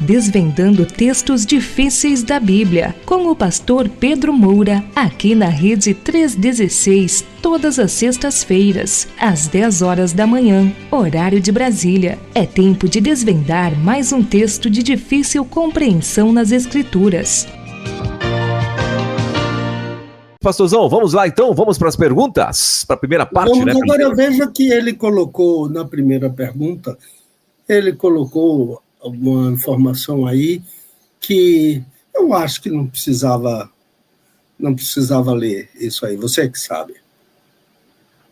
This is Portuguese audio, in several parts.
Desvendando textos difíceis da Bíblia, com o pastor Pedro Moura, aqui na Rede 316, todas as sextas-feiras, às 10 horas da manhã, horário de Brasília. É tempo de desvendar mais um texto de difícil compreensão nas Escrituras. Pastorzão, vamos lá então, vamos para as perguntas, para a primeira parte, vamos, né? Agora eu vejo que ele colocou, na primeira pergunta, ele colocou uma informação aí que eu acho que não precisava ler isso aí, você que sabe.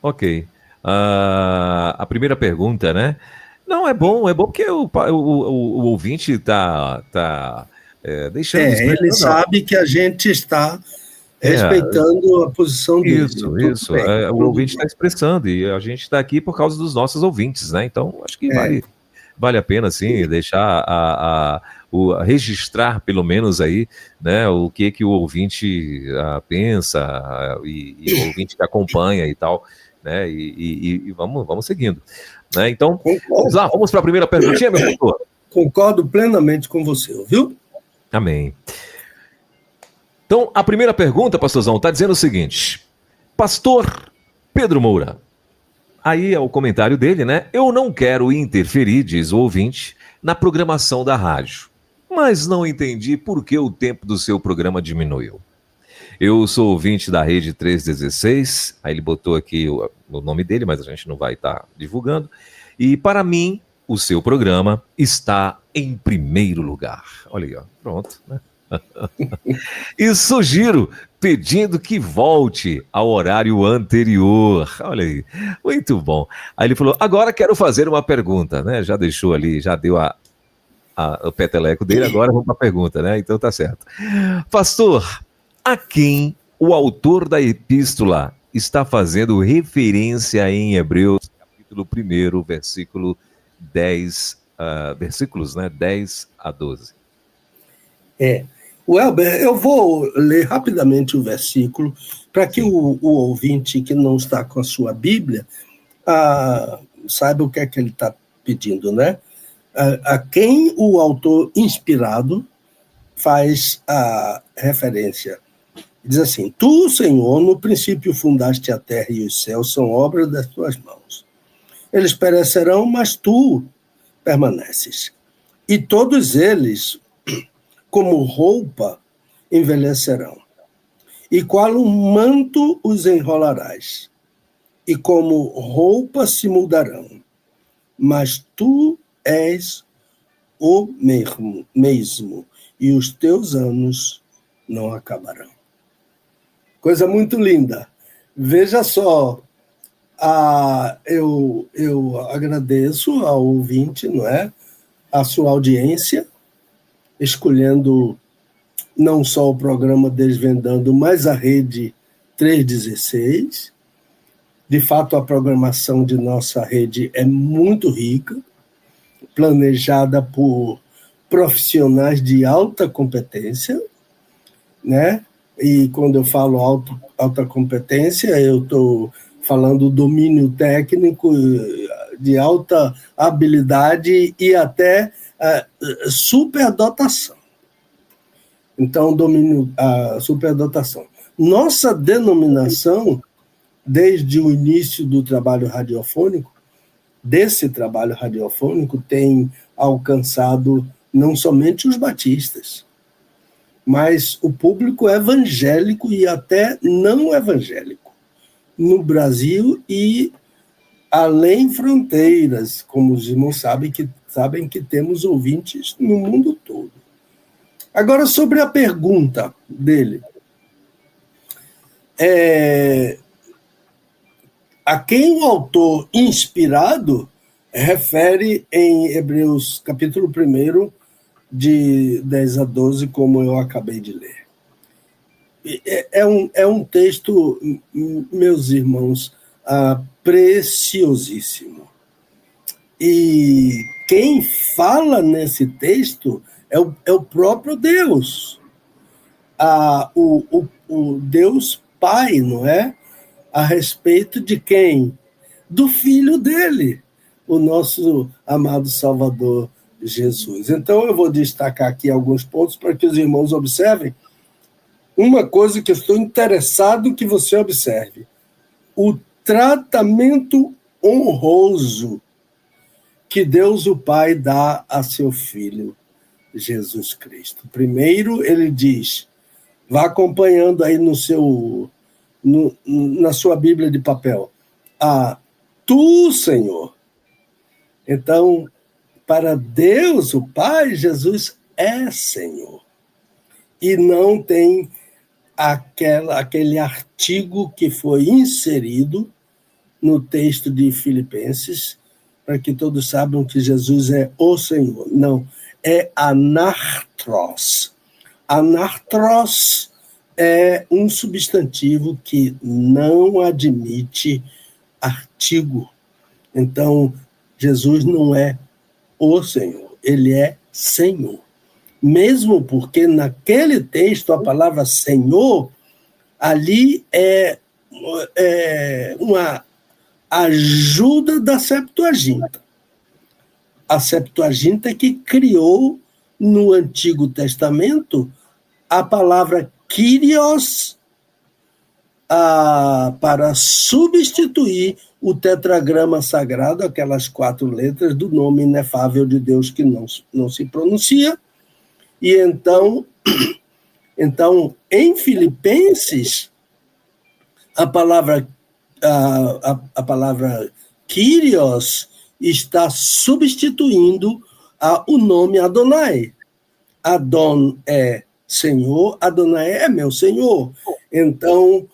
Ok. A primeira pergunta, né? Não, é bom porque o ouvinte está deixando... ele sabe que a gente está respeitando a posição dele. Isso. O ouvinte está expressando e a gente está aqui por causa dos nossos ouvintes, né? Então, acho que vale a pena, sim, deixar registrar, pelo menos aí, né, o que o ouvinte pensa e o ouvinte que acompanha e tal, né? E vamos seguindo. Né? Então, vamos lá, vamos para a primeira perguntinha, meu pastor? Concordo plenamente com você, viu? Amém. Então, a primeira pergunta, pastorzão, está dizendo o seguinte: Pastor Pedro Moura, aí é o comentário dele, né? Eu não quero interferir, diz o ouvinte, na programação da rádio, mas não entendi por que o tempo do seu programa diminuiu. Eu sou ouvinte da Rede 316, aí ele botou aqui o nome dele, mas a gente não vai estar divulgando, e para mim, o seu programa está em primeiro lugar. Olha aí, ó, pronto, né? E sugiro, pedindo que volte ao horário anterior. Olha aí, muito bom. Aí ele falou, agora quero fazer uma pergunta, né? Já deixou ali, já deu o peteleco dele, agora vamos para a pergunta, né? Então tá certo. Pastor, a quem o autor da epístola está fazendo referência em Hebreus, capítulo 1, versículo 10, versículos, né? 10 a 12. Welber, eu vou ler rapidamente o versículo para que o ouvinte que não está com a sua Bíblia saiba o que é que ele está pedindo, né? A quem o autor inspirado faz a referência. Diz assim, tu, Senhor, no princípio fundaste a terra e os céus, são obras das tuas mãos. Eles perecerão, mas tu permaneces. E todos eles, como roupa, envelhecerão. E qual um manto os enrolarás, e como roupa se mudarão. Mas tu és o mesmo, e os teus anos não acabarão. Coisa muito linda. Veja só, eu agradeço ao ouvinte, não é? A sua audiência, escolhendo não só o programa Desvendando, mas a Rede 316. De fato, a programação de nossa rede é muito rica, planejada por profissionais de alta competência, né? E quando eu falo alta competência, eu estou falando domínio técnico, de alta habilidade e até superdotação. Então, a superdotação. Nossa denominação, desde o início do trabalho radiofônico, tem alcançado não somente os batistas, mas o público evangélico e até não evangélico, no Brasil e além fronteiras, como os irmãos sabem que temos ouvintes no mundo todo. Agora, sobre a pergunta dele, a quem o autor inspirado refere em Hebreus capítulo 1, de 10 a 12, como eu acabei de ler. É um texto, meus irmãos, preciosíssimo. E quem fala nesse texto é o próprio Deus. O Deus Pai, não é? A respeito de quem? Do Filho dele, o nosso amado Salvador, Jesus. Então, eu vou destacar aqui alguns pontos para que os irmãos observem. Uma coisa que eu estou interessado que você observe: o tratamento honroso que Deus o Pai dá a seu Filho, Jesus Cristo. Primeiro, ele diz, vá acompanhando aí na sua Bíblia de papel, tu, Senhor. Então, para Deus, o Pai, Jesus é Senhor. E não tem aquele artigo que foi inserido no texto de Filipenses, para que todos saibam que Jesus é o Senhor. Não, é anartros. Anartros é um substantivo que não admite artigo. Então, Jesus não é o Senhor, ele é Senhor. Mesmo porque naquele texto a palavra Senhor ali é uma ajuda da Septuaginta. A Septuaginta é que criou no Antigo Testamento a palavra Kyrios para substituir o tetragrama sagrado, aquelas 4 letras do nome inefável de Deus que não se pronuncia. E então, em Filipenses, a palavra Kyrios está substituindo o nome Adonai. Adon é Senhor, Adonai é meu Senhor. Então,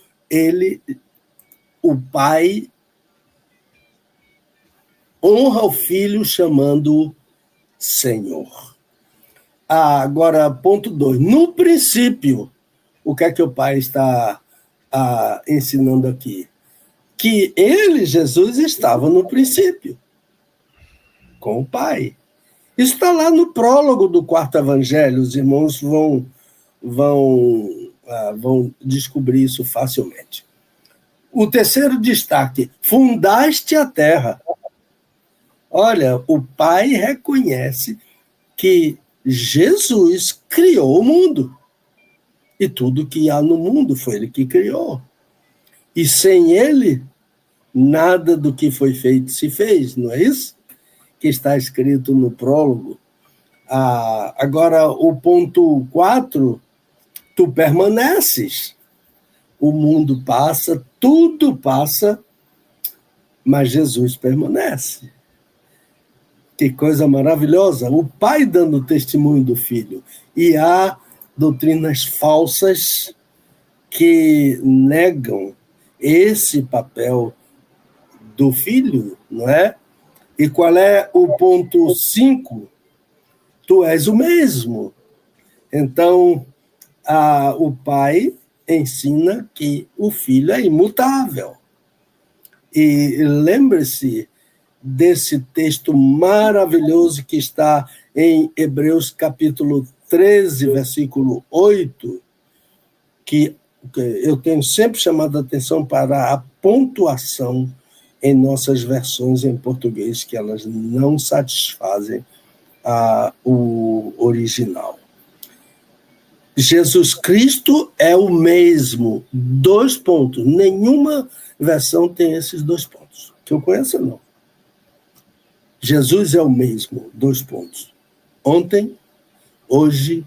o Pai honra o Filho chamando-o Senhor. Agora, ponto 2. No princípio, o que é que o Pai está ensinando aqui? Que ele, Jesus, estava no princípio, com o Pai. Isso está lá no prólogo do 4º Evangelho, os irmãos vão descobrir isso facilmente. O terceiro destaque, fundaste a terra. Olha, o Pai reconhece que Jesus criou o mundo. E tudo que há no mundo foi ele que criou. E sem ele, nada do que foi feito se fez, não é isso? Que está escrito no prólogo. Agora, o ponto 4, tu permaneces. O mundo passa, tudo passa, mas Jesus permanece. Que coisa maravilhosa. O Pai dando testemunho do Filho. E há doutrinas falsas que negam esse papel do Filho, não é? E qual é o ponto 5? Tu és o mesmo. Então, o Pai ensina que o Filho é imutável. E lembre-se desse texto maravilhoso que está em Hebreus capítulo 13, versículo 8, que eu tenho sempre chamado a atenção para a pontuação em nossas versões em português, que elas não satisfazem o original. Jesus Cristo é o mesmo. 2 pontos. Nenhuma versão tem esses 2 pontos. Que eu conheço, não. Jesus é o mesmo. 2 pontos. Ontem, hoje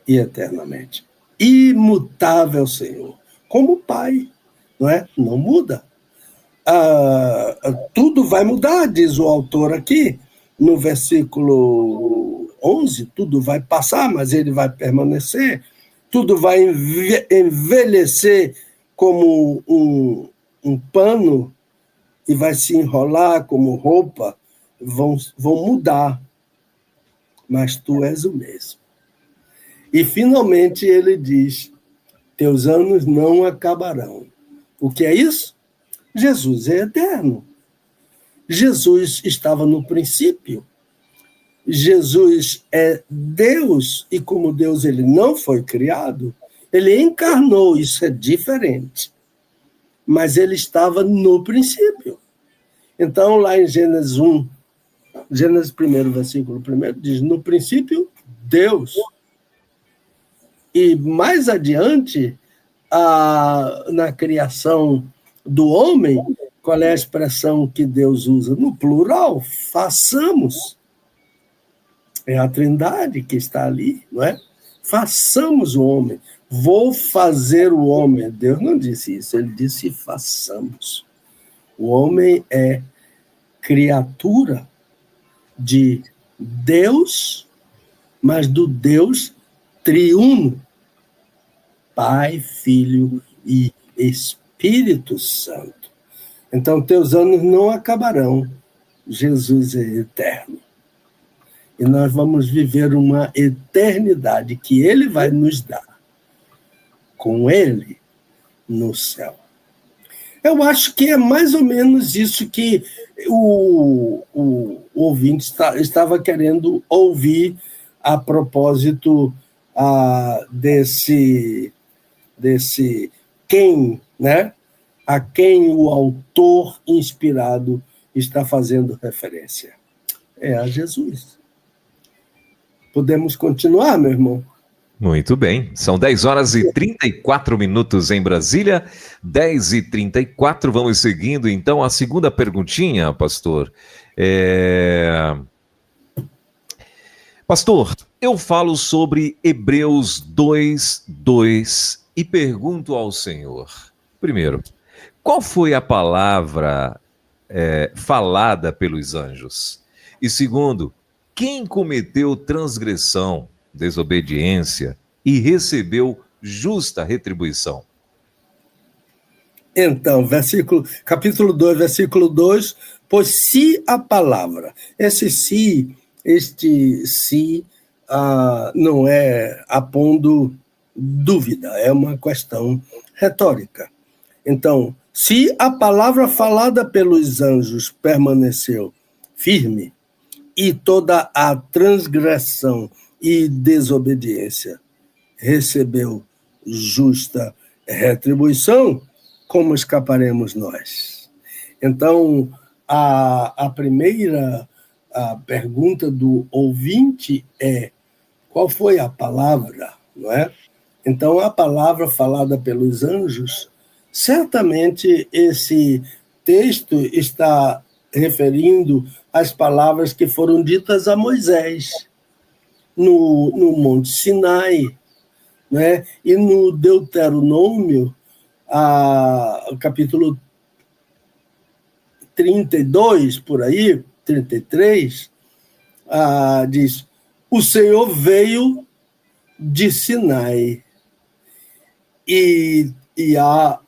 e eternamente. Imutável, Senhor. Como Pai, não é? Não muda. Tudo vai mudar, diz o autor aqui, no versículo 11, tudo vai passar, mas ele vai permanecer, tudo vai envelhecer como um pano e vai se enrolar como roupa, vão mudar, mas tu és o mesmo. E finalmente ele diz, teus anos não acabarão. O que é isso? Jesus é eterno. Jesus estava no princípio. Jesus é Deus, e como Deus ele não foi criado, ele encarnou, isso é diferente. Mas ele estava no princípio. Então, lá em Gênesis 1, Gênesis 1, versículo 1, diz, no princípio, Deus. E mais adiante, na criação do homem, qual é a expressão que Deus usa? No plural, façamos. É a Trindade que está ali, não é? Façamos o homem. Vou fazer o homem. Deus não disse isso, ele disse façamos. O homem é criatura de Deus, mas do Deus triuno. Pai, Filho e Espírito Santo. Então, teus anos não acabarão. Jesus é eterno. E nós vamos viver uma eternidade que Ele vai nos dar, com Ele no céu. Eu acho que é mais ou menos isso que o ouvinte estava querendo ouvir a propósito desse quem, né? A quem o autor inspirado está fazendo referência. É a Jesus. Podemos continuar, meu irmão? Muito bem. São 10h34 em Brasília. 10h34. Vamos seguindo, então, a segunda perguntinha, pastor. Pastor, eu falo sobre Hebreus 2:2 e pergunto ao Senhor. Primeiro, qual foi a palavra falada pelos anjos? E segundo, quem cometeu transgressão, desobediência e recebeu justa retribuição? Então, capítulo 2, versículo 2, pois se a palavra, este se não é apondo dúvida, é uma questão retórica. Então, se a palavra falada pelos anjos permaneceu firme, e toda a transgressão e desobediência recebeu justa retribuição, como escaparemos nós? Então, a primeira pergunta do ouvinte é: qual foi a palavra, não é? Então, a palavra falada pelos anjos, certamente esse texto está referindo às palavras que foram ditas a Moisés no Monte Sinai, né? E no Deuteronômio, capítulo 32, por aí, 33, diz, o Senhor veio de Sinai. E há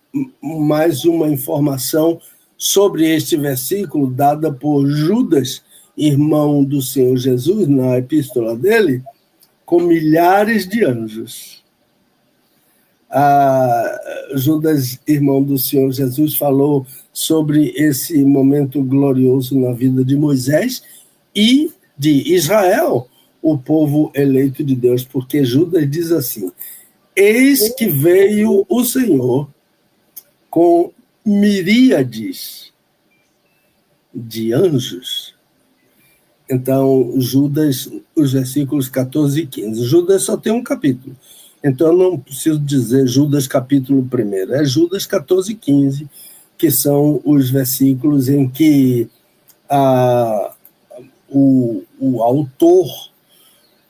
mais uma informação sobre este versículo, dada por Judas, irmão do Senhor Jesus, na epístola dele, com milhares de anjos. Judas, irmão do Senhor Jesus, falou sobre esse momento glorioso na vida de Moisés e de Israel, o povo eleito de Deus, porque Judas diz assim, eis que veio o Senhor com miríades de anjos. Então, Judas, os versículos 14 e 15. Judas só tem um capítulo. Então, eu não preciso dizer Judas capítulo 1. É Judas 14 e 15, que são os versículos em que o autor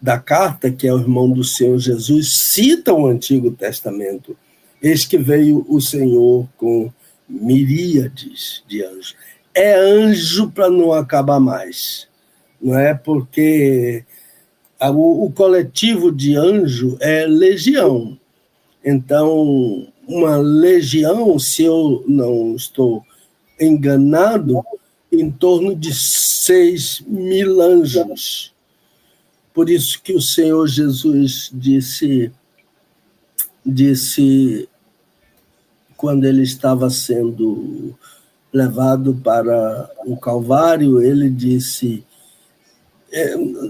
da carta, que é o irmão do Senhor Jesus, cita o Antigo Testamento. Eis que veio o Senhor com miríades de anjos. É anjo para não acabar mais, não é? Porque o coletivo de anjo é legião. Então, uma legião, se eu não estou enganado, em torno de 6.000 anjos. Por isso que o Senhor Jesus disse quando ele estava sendo levado para o Calvário, ele disse,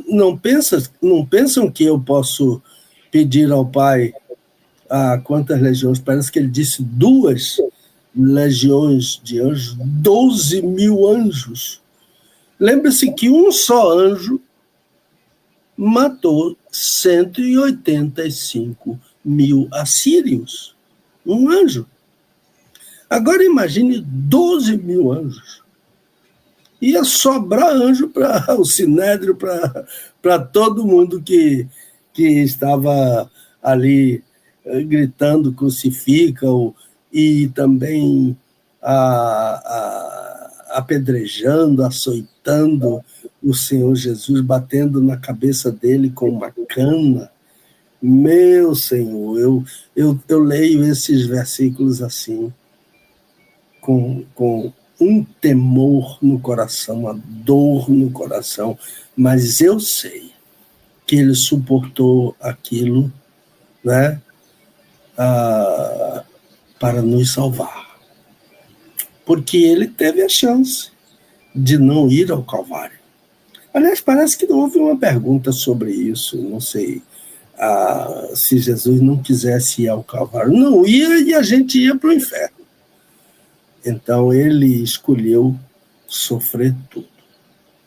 não pensam que eu posso pedir ao Pai quantas legiões? Parece que ele disse 2 legiões de anjos, 12.000 anjos. Lembre-se que um só anjo matou 185 mil assírios. Um anjo. Agora imagine 12 mil anjos. Ia sobrar anjo para o Sinédrio, para todo mundo que estava ali gritando crucifica-o e também apedrejando, açoitando o Senhor Jesus, batendo na cabeça dele com uma cana. Meu Senhor, eu leio esses versículos assim, com um temor no coração, uma dor no coração, mas eu sei que ele suportou aquilo, né, para nos salvar. Porque ele teve a chance de não ir ao Calvário. Aliás, parece que não houve uma pergunta sobre isso, não sei se Jesus não quisesse ir ao Calvário. Não ia e a gente ia para o inferno. Então ele escolheu sofrer tudo,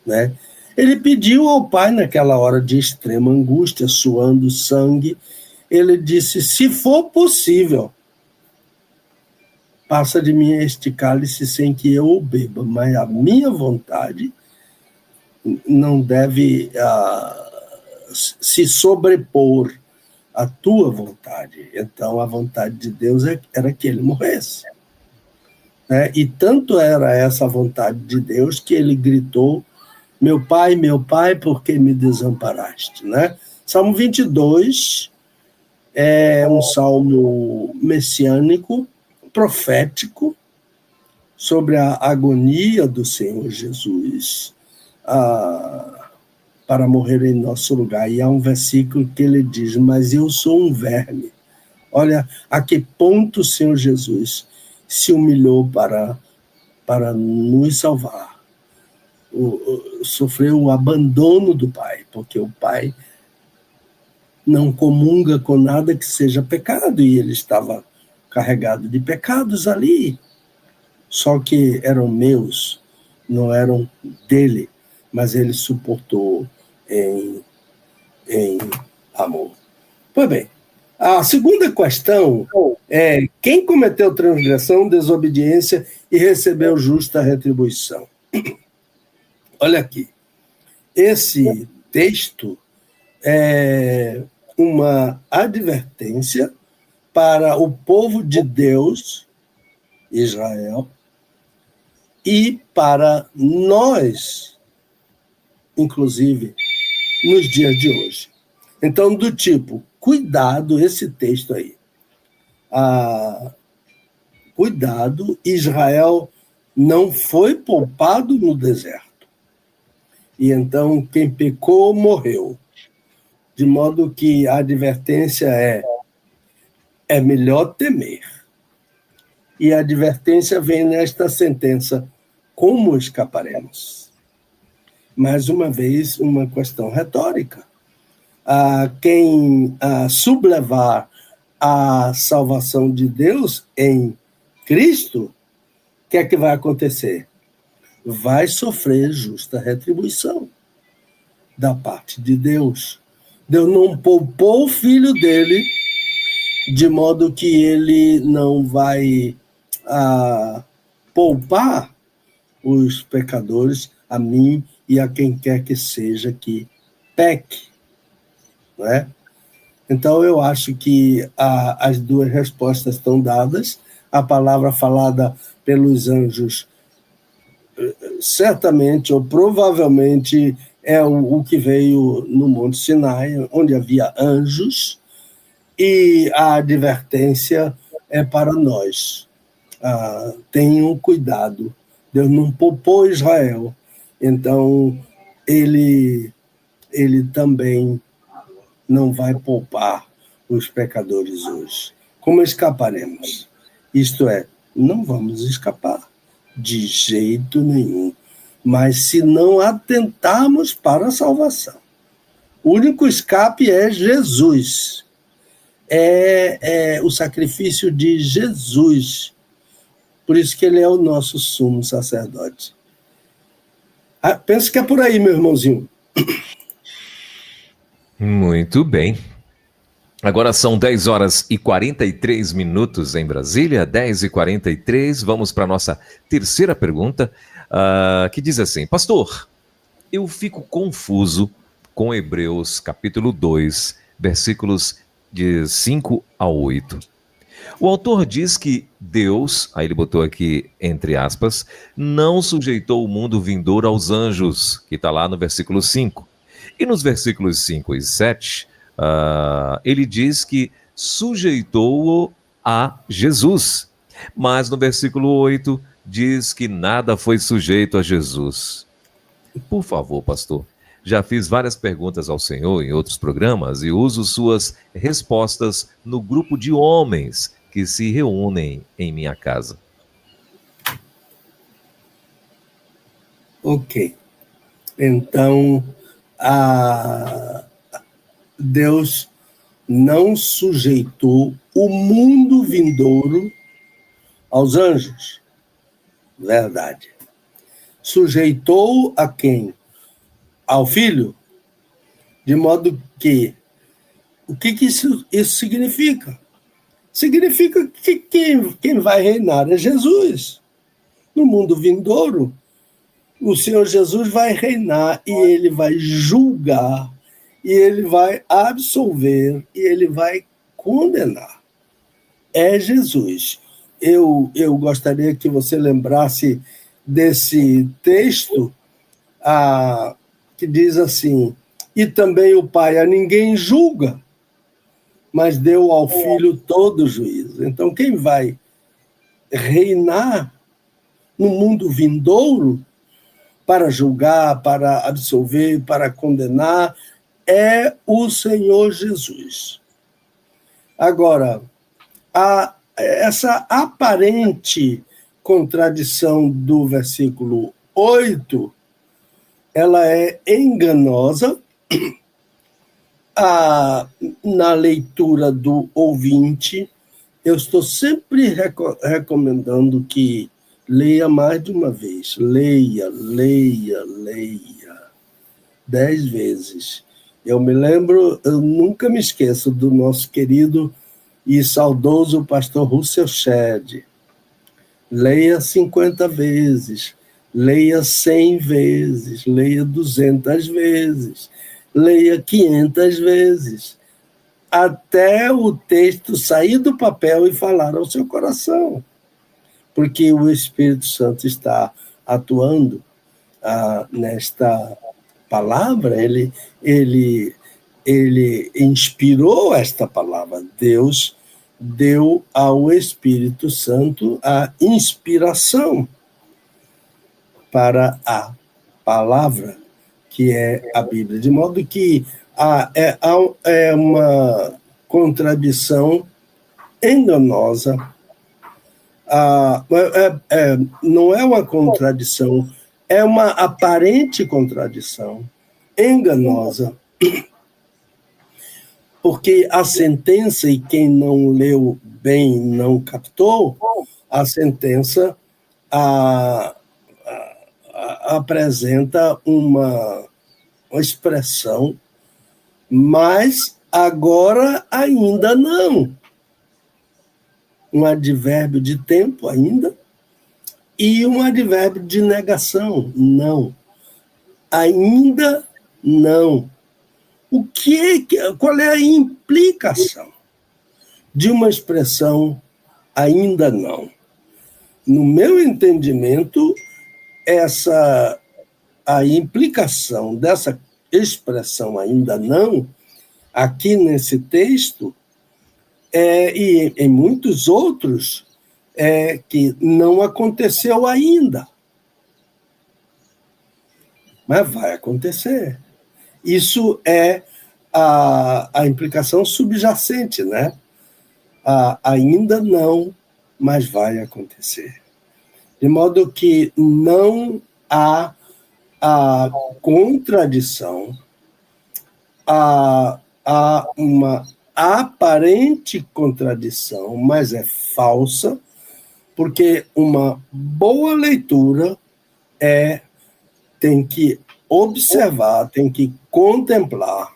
né? Ele pediu ao Pai naquela hora de extrema angústia, suando sangue, ele disse: se for possível, passa de mim este cálice sem que eu o beba, mas a minha vontade não deve se sobrepor à tua vontade. Então a vontade de Deus era que ele morresse. E tanto era essa vontade de Deus que ele gritou: meu Pai, por que me desamparaste? Né? Salmo 22 é um salmo messiânico, profético, sobre a agonia do Senhor Jesus para morrer em nosso lugar. E há um versículo que ele diz: mas eu sou um verme. Olha a que ponto o Senhor Jesus se humilhou para nos salvar. Sofreu o abandono do Pai, porque o Pai não comunga com nada que seja pecado, e ele estava carregado de pecados ali, só que eram meus, não eram dele, mas ele suportou em amor. Pois bem, a segunda questão é: quem cometeu transgressão, desobediência e recebeu justa retribuição? Olha aqui, esse texto é uma advertência para o povo de Deus, Israel, e para nós, inclusive, nos dias de hoje. Então, do tipo, cuidado, esse texto aí. Cuidado, Israel não foi poupado no deserto. E então, quem pecou, morreu. De modo que a advertência é melhor temer. E a advertência vem nesta sentença: como escaparemos? Mais uma vez, uma questão retórica. Quem sublevar a salvação de Deus em Cristo, o que é que vai acontecer? Vai sofrer justa retribuição da parte de Deus. Deus não poupou o filho dele, de modo que ele não vai poupar os pecadores, a mim e a quem quer que seja que peque. Não é? Então, eu acho que as duas respostas estão dadas. A palavra falada pelos anjos certamente ou provavelmente é o que veio no Monte Sinai, onde havia anjos, e a advertência é para nós. Tenham cuidado. Deus não poupou Israel, então ele também não vai poupar os pecadores hoje. Como escaparemos? Isto é, não vamos escapar de jeito nenhum, mas se não atentarmos para a salvação. O único escape é Jesus. É o sacrifício de Jesus. Por isso que ele é o nosso sumo sacerdote. Penso que é por aí, meu irmãozinho. Muito bem. Agora são 10 horas e 43 minutos em Brasília, 10h43. Vamos para a nossa terceira pergunta, que diz assim: Pastor, eu fico confuso com Hebreus capítulo 2, versículos de 5 a 8. O autor diz que Deus, aí ele botou aqui entre aspas, não sujeitou o mundo vindouro aos anjos, que está lá no versículo 5. E nos versículos 5 e 7, ele diz que sujeitou-o a Jesus. Mas no versículo 8 diz que nada foi sujeito a Jesus. Por favor, pastor, já fiz várias perguntas ao Senhor em outros programas e uso suas respostas no grupo de homens que se reúnem em minha casa. Ok. Então, Deus não sujeitou o mundo vindouro aos anjos. Verdade. Sujeitou a quem? Ao Filho? De modo que... O que isso significa? Significa que quem vai reinar é Jesus. No mundo vindouro, o Senhor Jesus vai reinar e ele vai julgar, e ele vai absolver, e ele vai condenar. É Jesus. Eu gostaria que você lembrasse desse texto que diz assim: e também o Pai a ninguém julga, mas deu ao Filho todo o juízo. Então, quem vai reinar no mundo vindouro para julgar, para absolver, para condenar, é o Senhor Jesus. Agora, essa aparente contradição do versículo 8, ela é enganosa na leitura do ouvinte. Eu estou sempre recomendando que leia mais de uma vez. Leia 10 vezes. Eu nunca me esqueço do nosso querido e saudoso pastor Russell Shedd. Leia 50 vezes, leia 100 vezes, leia 200 vezes, leia 500 vezes, até o texto sair do papel e falar ao seu coração, porque o Espírito Santo está atuando nesta palavra. Ele inspirou esta palavra. Deus deu ao Espírito Santo a inspiração para a palavra, que é a Bíblia. De modo que é uma contradição enganosa. Não é uma contradição, é uma aparente contradição enganosa, porque a sentença, e quem não leu bem não captou, a sentença apresenta uma expressão, mas agora ainda não. Um advérbio de tempo ainda e um advérbio de negação, não. Ainda não. Qual é a implicação de uma expressão ainda não? No meu entendimento, a implicação dessa expressão ainda não, aqui nesse texto, e em muitos outros, que não aconteceu ainda. Mas vai acontecer. Isso é a implicação subjacente, né? Ainda não, mas vai acontecer. De modo que não há contradição, há uma aparente contradição, mas é falsa, porque uma boa leitura é tem que observar, tem que contemplar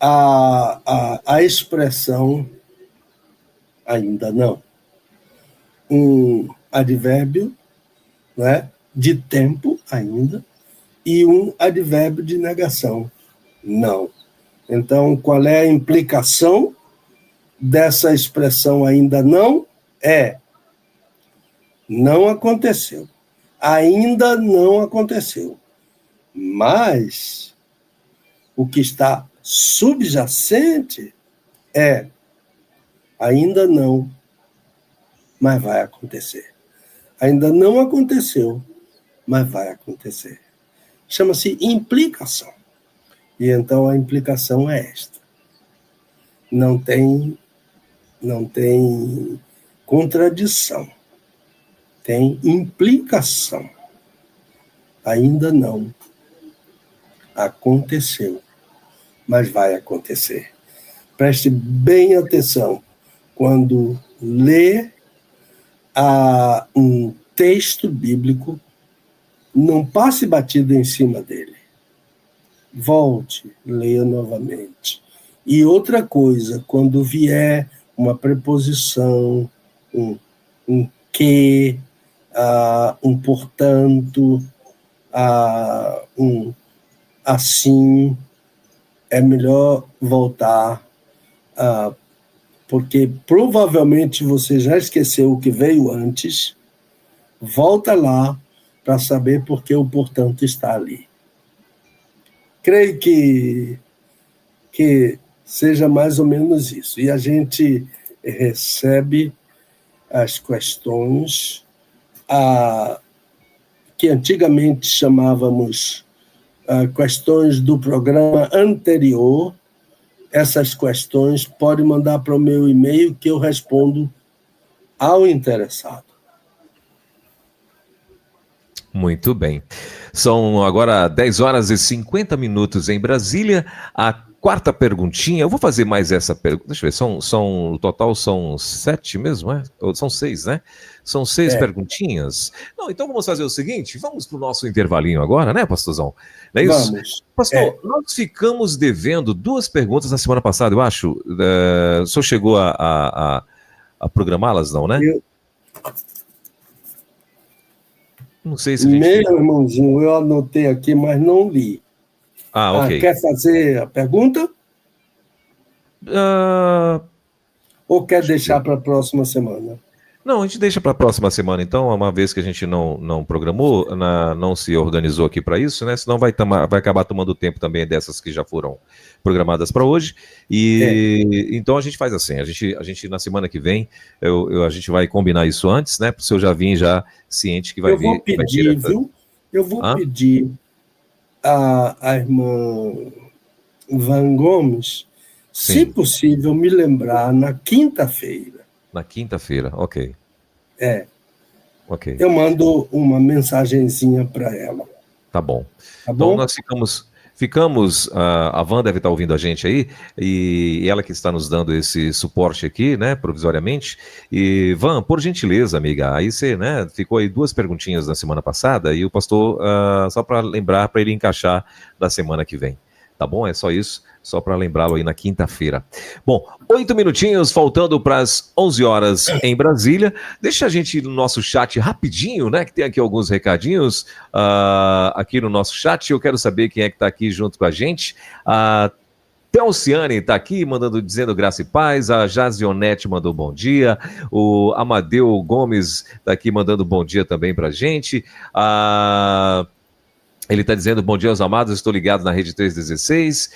a expressão ainda não. Um advérbio, né, de tempo ainda e um advérbio de negação, não. Então, qual é a implicação dessa expressão ainda não? Não aconteceu. Ainda não aconteceu. Mas o que está subjacente ainda não, mas vai acontecer. Ainda não aconteceu, mas vai acontecer. Chama-se implicação. E então a implicação é esta. Não tem contradição. Tem implicação. Ainda não aconteceu, mas vai acontecer. Preste bem atenção quando lê um texto bíblico, não passe batido em cima dele. Volte, leia novamente. E outra coisa, quando vier uma preposição, um que, um portanto, um assim, é melhor voltar, porque provavelmente você já esqueceu o que veio antes. Volta lá para saber por que o portanto está ali. Creio que seja mais ou menos isso. E a gente recebe as questões que antigamente chamávamos questões do programa anterior. Essas questões pode mandar para o meu e-mail que eu respondo ao interessado. Muito bem. São agora 10 horas e 50 minutos em Brasília. A quarta perguntinha, eu vou fazer mais essa pergunta. Deixa eu ver, no total são 7 mesmo, é? Ou são 6, né? São 6 perguntinhas. Não, então vamos fazer o seguinte, vamos para o nosso intervalinho agora, né, pastorzão? Não é isso? Vamos. Pastor, nós ficamos devendo 2 perguntas na semana passada, eu acho. O senhor chegou a programá-las, não, né? Não sei se a gente... Meu irmãozinho, eu anotei aqui, mas não li. Ok. Quer fazer a pergunta? Ou quer deixar para a próxima semana? Não, a gente deixa para a próxima semana, então, uma vez que a gente não programou, não se organizou aqui para isso, né? Senão vai acabar tomando tempo também dessas que já foram programadas para hoje. Então a gente faz assim, a gente na semana que vem, a gente vai combinar isso antes, né? Para o senhor já vir já ciente que vai vir. Eu vou pedir, viu? Eu vou pedir a irmã Van Gomes, Sim. se possível, me lembrar na quinta-feira. Na quinta-feira, ok. Ok. Eu mando uma mensagenzinha para ela. Tá bom. Tá Então bom? nós ficamos, a Van deve estar ouvindo a gente aí, e ela que está nos dando esse suporte aqui, né, provisoriamente. E Van, por gentileza, amiga, aí você, né, ficou aí 2 perguntinhas na semana passada, e o pastor, só para lembrar, para ele encaixar da semana que vem. Tá bom? É só isso, só para lembrá-lo aí na quinta-feira. Bom, 8 minutinhos, faltando para as 11 horas em Brasília. Deixa a gente ir no nosso chat rapidinho, né? Que tem aqui alguns recadinhos aqui no nosso chat. Eu quero saber quem é que está aqui junto com a gente. A Telciane está aqui, dizendo graça e paz. A Jazionete mandou bom dia. O Amadeu Gomes está aqui mandando bom dia também para a gente. Ele está dizendo, bom dia aos amados, estou ligado na Rede 316.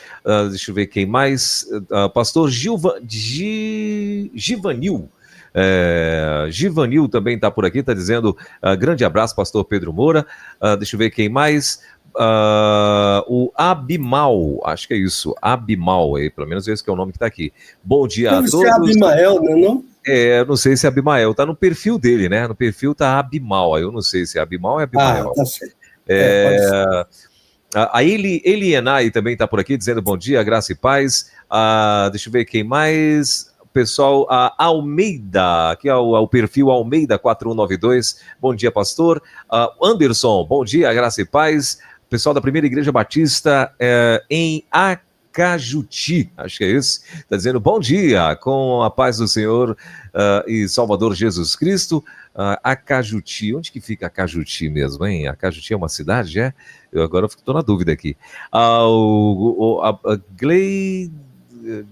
Deixa eu ver quem mais. Pastor Givanil. Givanil também está por aqui, está dizendo, grande abraço, pastor Pedro Moura. Deixa eu ver quem mais. O Abimal, acho que é isso, Abimal, pelo menos esse que é o nome que está aqui. Bom dia a todos. Deve ser Abimael, não? Não sei se é Abimael, está no perfil dele, né? No perfil está Abimal, eu não sei se é Abimal ou é Abimael. Tá certo. A Elienay também está por aqui dizendo bom dia, graça e paz. Deixa eu ver quem mais. pessoal, a Almeida, aqui é o perfil Almeida 4192. Bom dia, pastor. Anderson, bom dia, graça e paz. Pessoal da Primeira Igreja Batista em Acajuti, acho que é isso. Está dizendo bom dia, com a paz do Senhor e Salvador Jesus Cristo. Acajuti, onde que fica Acajuti mesmo, hein? Acajuti é uma cidade, é? Eu agora estou na dúvida aqui.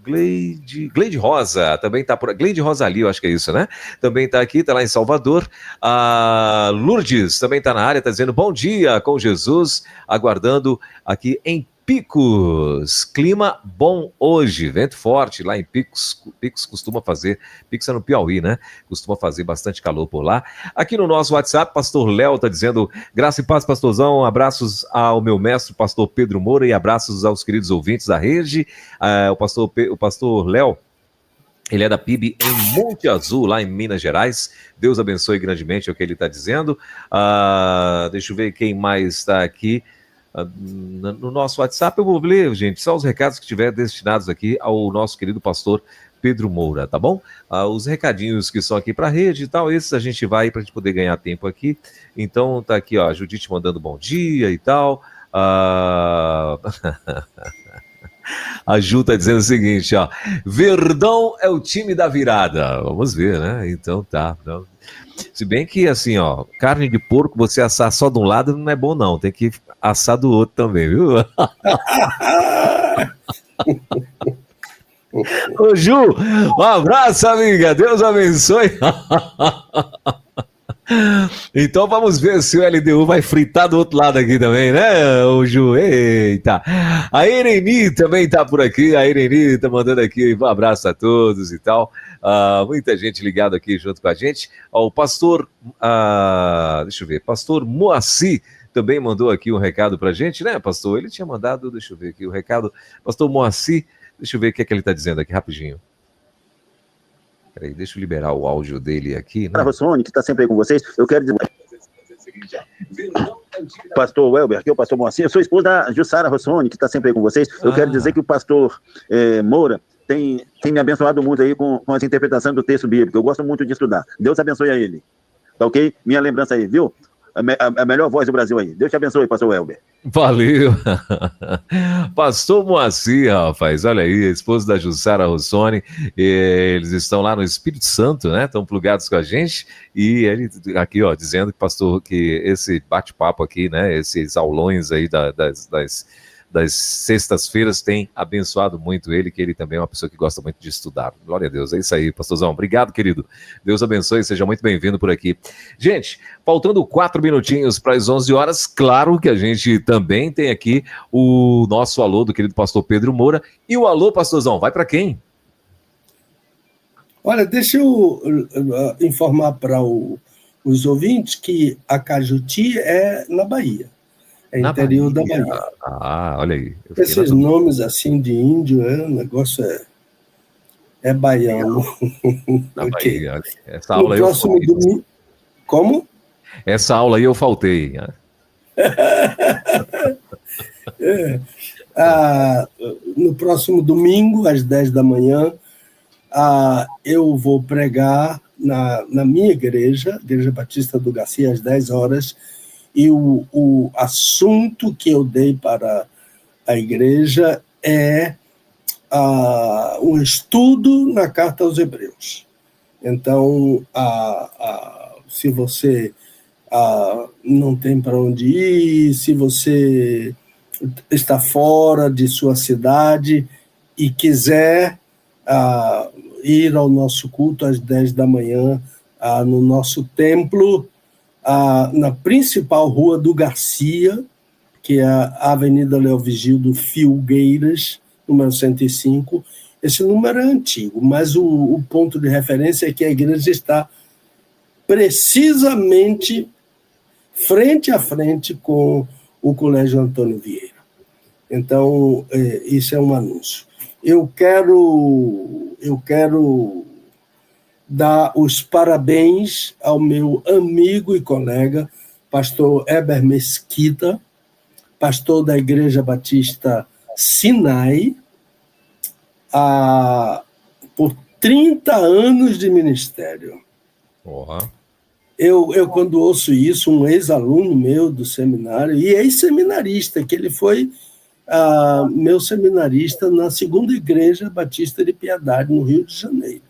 Gleide Rosa, também está por aqui. Gleide Rosalio, acho que é isso, né? Também está aqui, está lá em Salvador. A Lourdes também está na área, está dizendo bom dia com Jesus, aguardando aqui em Picos. Clima bom hoje, vento forte lá em Picos. Picos costuma fazer, Picos é no Piauí, né? Costuma fazer bastante calor por lá. Aqui no nosso WhatsApp, pastor Léo está dizendo graça e paz, pastorzão, abraços ao meu mestre, pastor Pedro Moura, e abraços aos queridos ouvintes da rede. O pastor Léo, ele é da PIB em Monte Azul, lá em Minas Gerais. Deus abençoe grandemente, é o que ele está dizendo. Deixa eu ver quem mais está aqui. No nosso WhatsApp, eu vou ler, gente, só os recados que estiver destinados aqui ao nosso querido pastor Pedro Moura, tá bom? Os recadinhos que são aqui para a rede e tal, esses a gente vai para a gente poder ganhar tempo aqui. Então tá aqui, ó, a Judite mandando bom dia e tal. A Ju tá dizendo o seguinte, ó, Verdão é o time da virada. Vamos ver, né? Então tá. Não. Se bem que, assim, ó, carne de porco, você assar só de um lado não é bom, não. Tem que assar do outro também, viu? Ô, Ju, um abraço, amiga. Deus abençoe. Então vamos ver se o LDU vai fritar do outro lado aqui também, né, o Ju? Eita! A Ireni também tá por aqui, a Ireni tá mandando aqui um abraço a todos e tal. Muita gente ligada aqui junto com a gente. O pastor, deixa eu ver, pastor Moacir também mandou aqui um recado pra gente, né, pastor? Ele tinha mandado, deixa eu ver aqui o recado. Pastor Moacir, deixa eu ver o que é que ele tá dizendo aqui, rapidinho. Peraí, deixa eu liberar o áudio dele aqui, né? Rossoni, que está sempre aí com vocês, eu quero dizer... Pastor Welber, aqui é o pastor Moacir, eu sou esposo da Jussara Rossoni, que está sempre aí com vocês. Eu quero dizer que o pastor Moura tem me abençoado muito aí com as interpretações do texto bíblico. Eu gosto muito de estudar. Deus abençoe a ele. Tá ok? Minha lembrança aí, viu? A melhor voz do Brasil aí. Deus te abençoe, pastor Welber. Valeu. Pastor Moacir, rapaz, olha aí, esposo da Jussara Rossoni, eles estão lá no Espírito Santo, né? Estão plugados com a gente, e ele aqui, ó, dizendo que, pastor, que esse bate-papo aqui, né? Esses aulões aí das sextas-feiras tem abençoado muito ele, que ele também é uma pessoa que gosta muito de estudar. Glória a Deus, é isso aí, pastorzão. Obrigado, querido. Deus abençoe, seja muito bem-vindo por aqui. Gente, faltando 4 minutinhos para as 11 horas, claro que a gente também tem aqui o nosso alô do querido pastor Pedro Moura. E o alô, pastorzão, vai para quem? Olha, deixa eu informar para os ouvintes que Acajuti é na Bahia. É interior da Bahia. Olha aí. Esses nomes assim de índio, o negócio é baiano. Na Okay. Bahia. Essa aula no próximo domingo. Como? Essa aula aí eu faltei. No próximo domingo, às 10 da manhã, eu vou pregar na minha igreja, Igreja Batista do Garcia, às 10 horas, e o assunto que eu dei para a igreja é um estudo na Carta aos Hebreus. Então, se você não tem para onde ir, se você está fora de sua cidade e quiser ir ao nosso culto às 10 da manhã, no nosso templo, na principal rua do Garcia, que é a Avenida Léo Vigildo Filgueiras, número 105. Esse número é antigo, mas o ponto de referência é que a igreja está precisamente frente a frente com o Colégio Antônio Vieira. Então, isso é um anúncio. Eu quero dar os parabéns ao meu amigo e colega, pastor Heber Mesquita, pastor da Igreja Batista Sinai, por 30 anos de ministério. Eu, quando ouço isso, um ex-aluno meu do seminário, e ex-seminarista, que ele foi meu seminarista na Segunda Igreja Batista de Piedade, no Rio de Janeiro.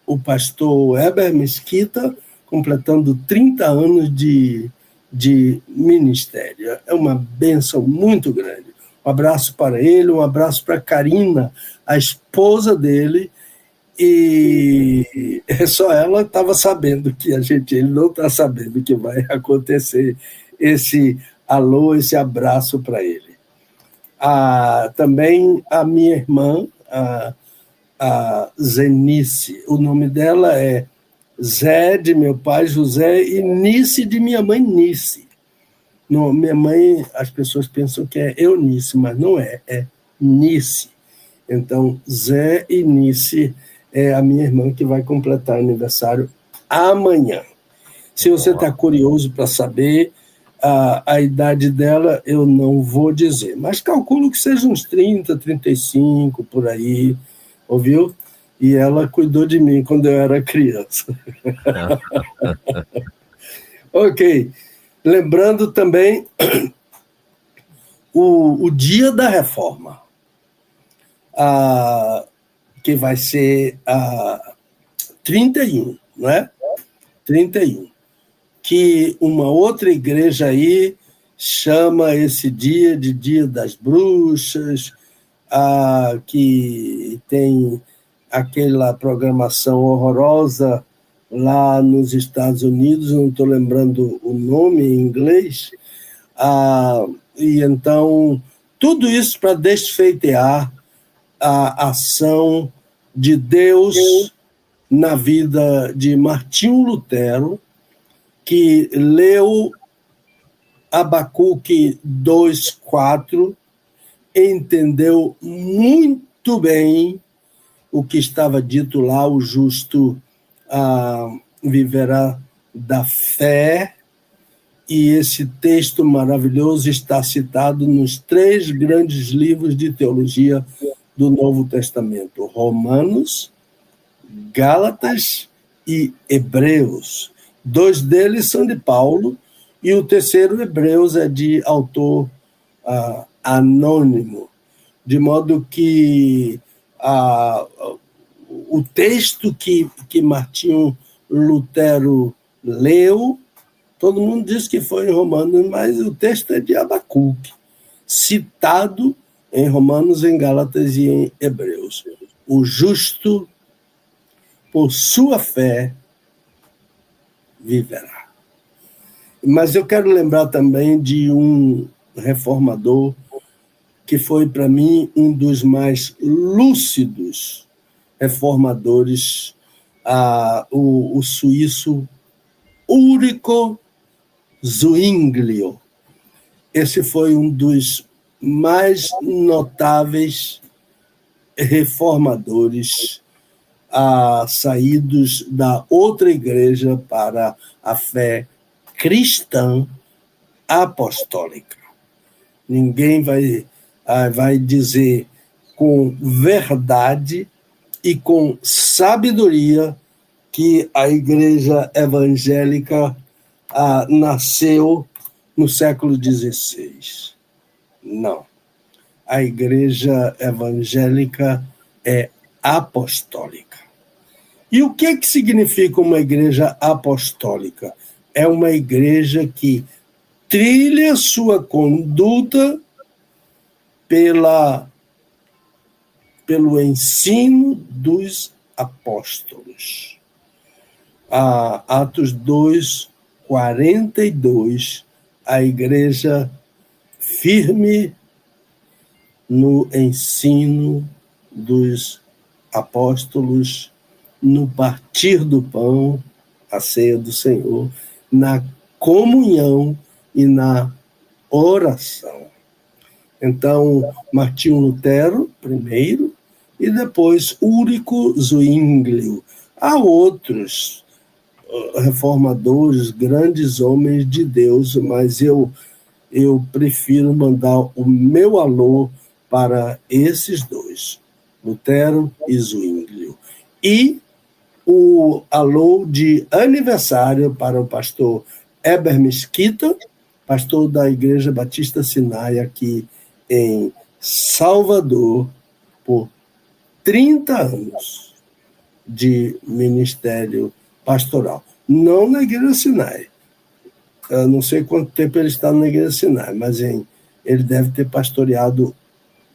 O pastor Heber Mesquita, completando 30 anos de ministério. É uma bênção muito grande. Um abraço para ele, um abraço para Karina, a esposa dele, e só ela estava sabendo que ele não está sabendo que vai acontecer esse alô, esse abraço para ele. Também a minha irmã, a Zenice, o nome dela é Zé de meu pai José e Nice de minha mãe Nice. No, minha mãe, as pessoas pensam que é Eunice, mas não é Nice. Então, Zé e Nice é a minha irmã que vai completar aniversário amanhã. Se você está curioso para saber a idade dela, eu não vou dizer, mas calculo que seja uns 30, 35, por aí, ouviu? E ela cuidou de mim quando eu era criança. Ok. Lembrando também o dia da reforma, que vai ser 31, não é? 31. Que uma outra igreja aí chama esse dia de Dia das Bruxas, que tem aquela programação horrorosa lá nos Estados Unidos, não estou lembrando o nome em inglês, e então tudo isso para desfeitear a ação de Deus na vida de Martinho Lutero, que leu Abacuque 2:4, entendeu muito bem o que estava dito lá: o justo viverá da fé, e esse texto maravilhoso está citado nos 3 grandes livros de teologia do Novo Testamento: Romanos, Gálatas e Hebreus. 2 deles são de Paulo, e o terceiro, Hebreus, é de autor anônimo, de modo que o texto que Martinho Lutero leu, todo mundo diz que foi em Romanos, mas o texto é de Abacuque, citado em Romanos, em Gálatas e em Hebreus. O justo, por sua fé, viverá. Mas eu quero lembrar também de um reformador que foi, para mim, um dos mais lúcidos reformadores, o suíço Ulrico Zwinglio. Esse foi um dos mais notáveis reformadores saídos da outra igreja para a fé cristã apostólica. Ninguém vai dizer com verdade e com sabedoria que a igreja evangélica nasceu no século XVI. Não. A igreja evangélica é apostólica. E o que significa uma igreja apostólica? É uma igreja que trilha sua conduta pelo ensino dos apóstolos. Atos 2:42, a igreja firme no ensino dos apóstolos, no partir do pão, a ceia do Senhor, na comunhão e na oração. Então, Martinho Lutero, primeiro, e depois Ulrico Zwinglio. Há outros reformadores, grandes homens de Deus, mas eu prefiro mandar o meu alô para esses dois, Lutero e Zwinglio. E o alô de aniversário para o pastor Heber Mesquita, pastor da Igreja Batista Sinai aqui em Salvador, por 30 anos de ministério pastoral. Não na Igreja Sinai. Eu não sei quanto tempo ele está na Igreja Sinai, mas ele deve ter pastoreado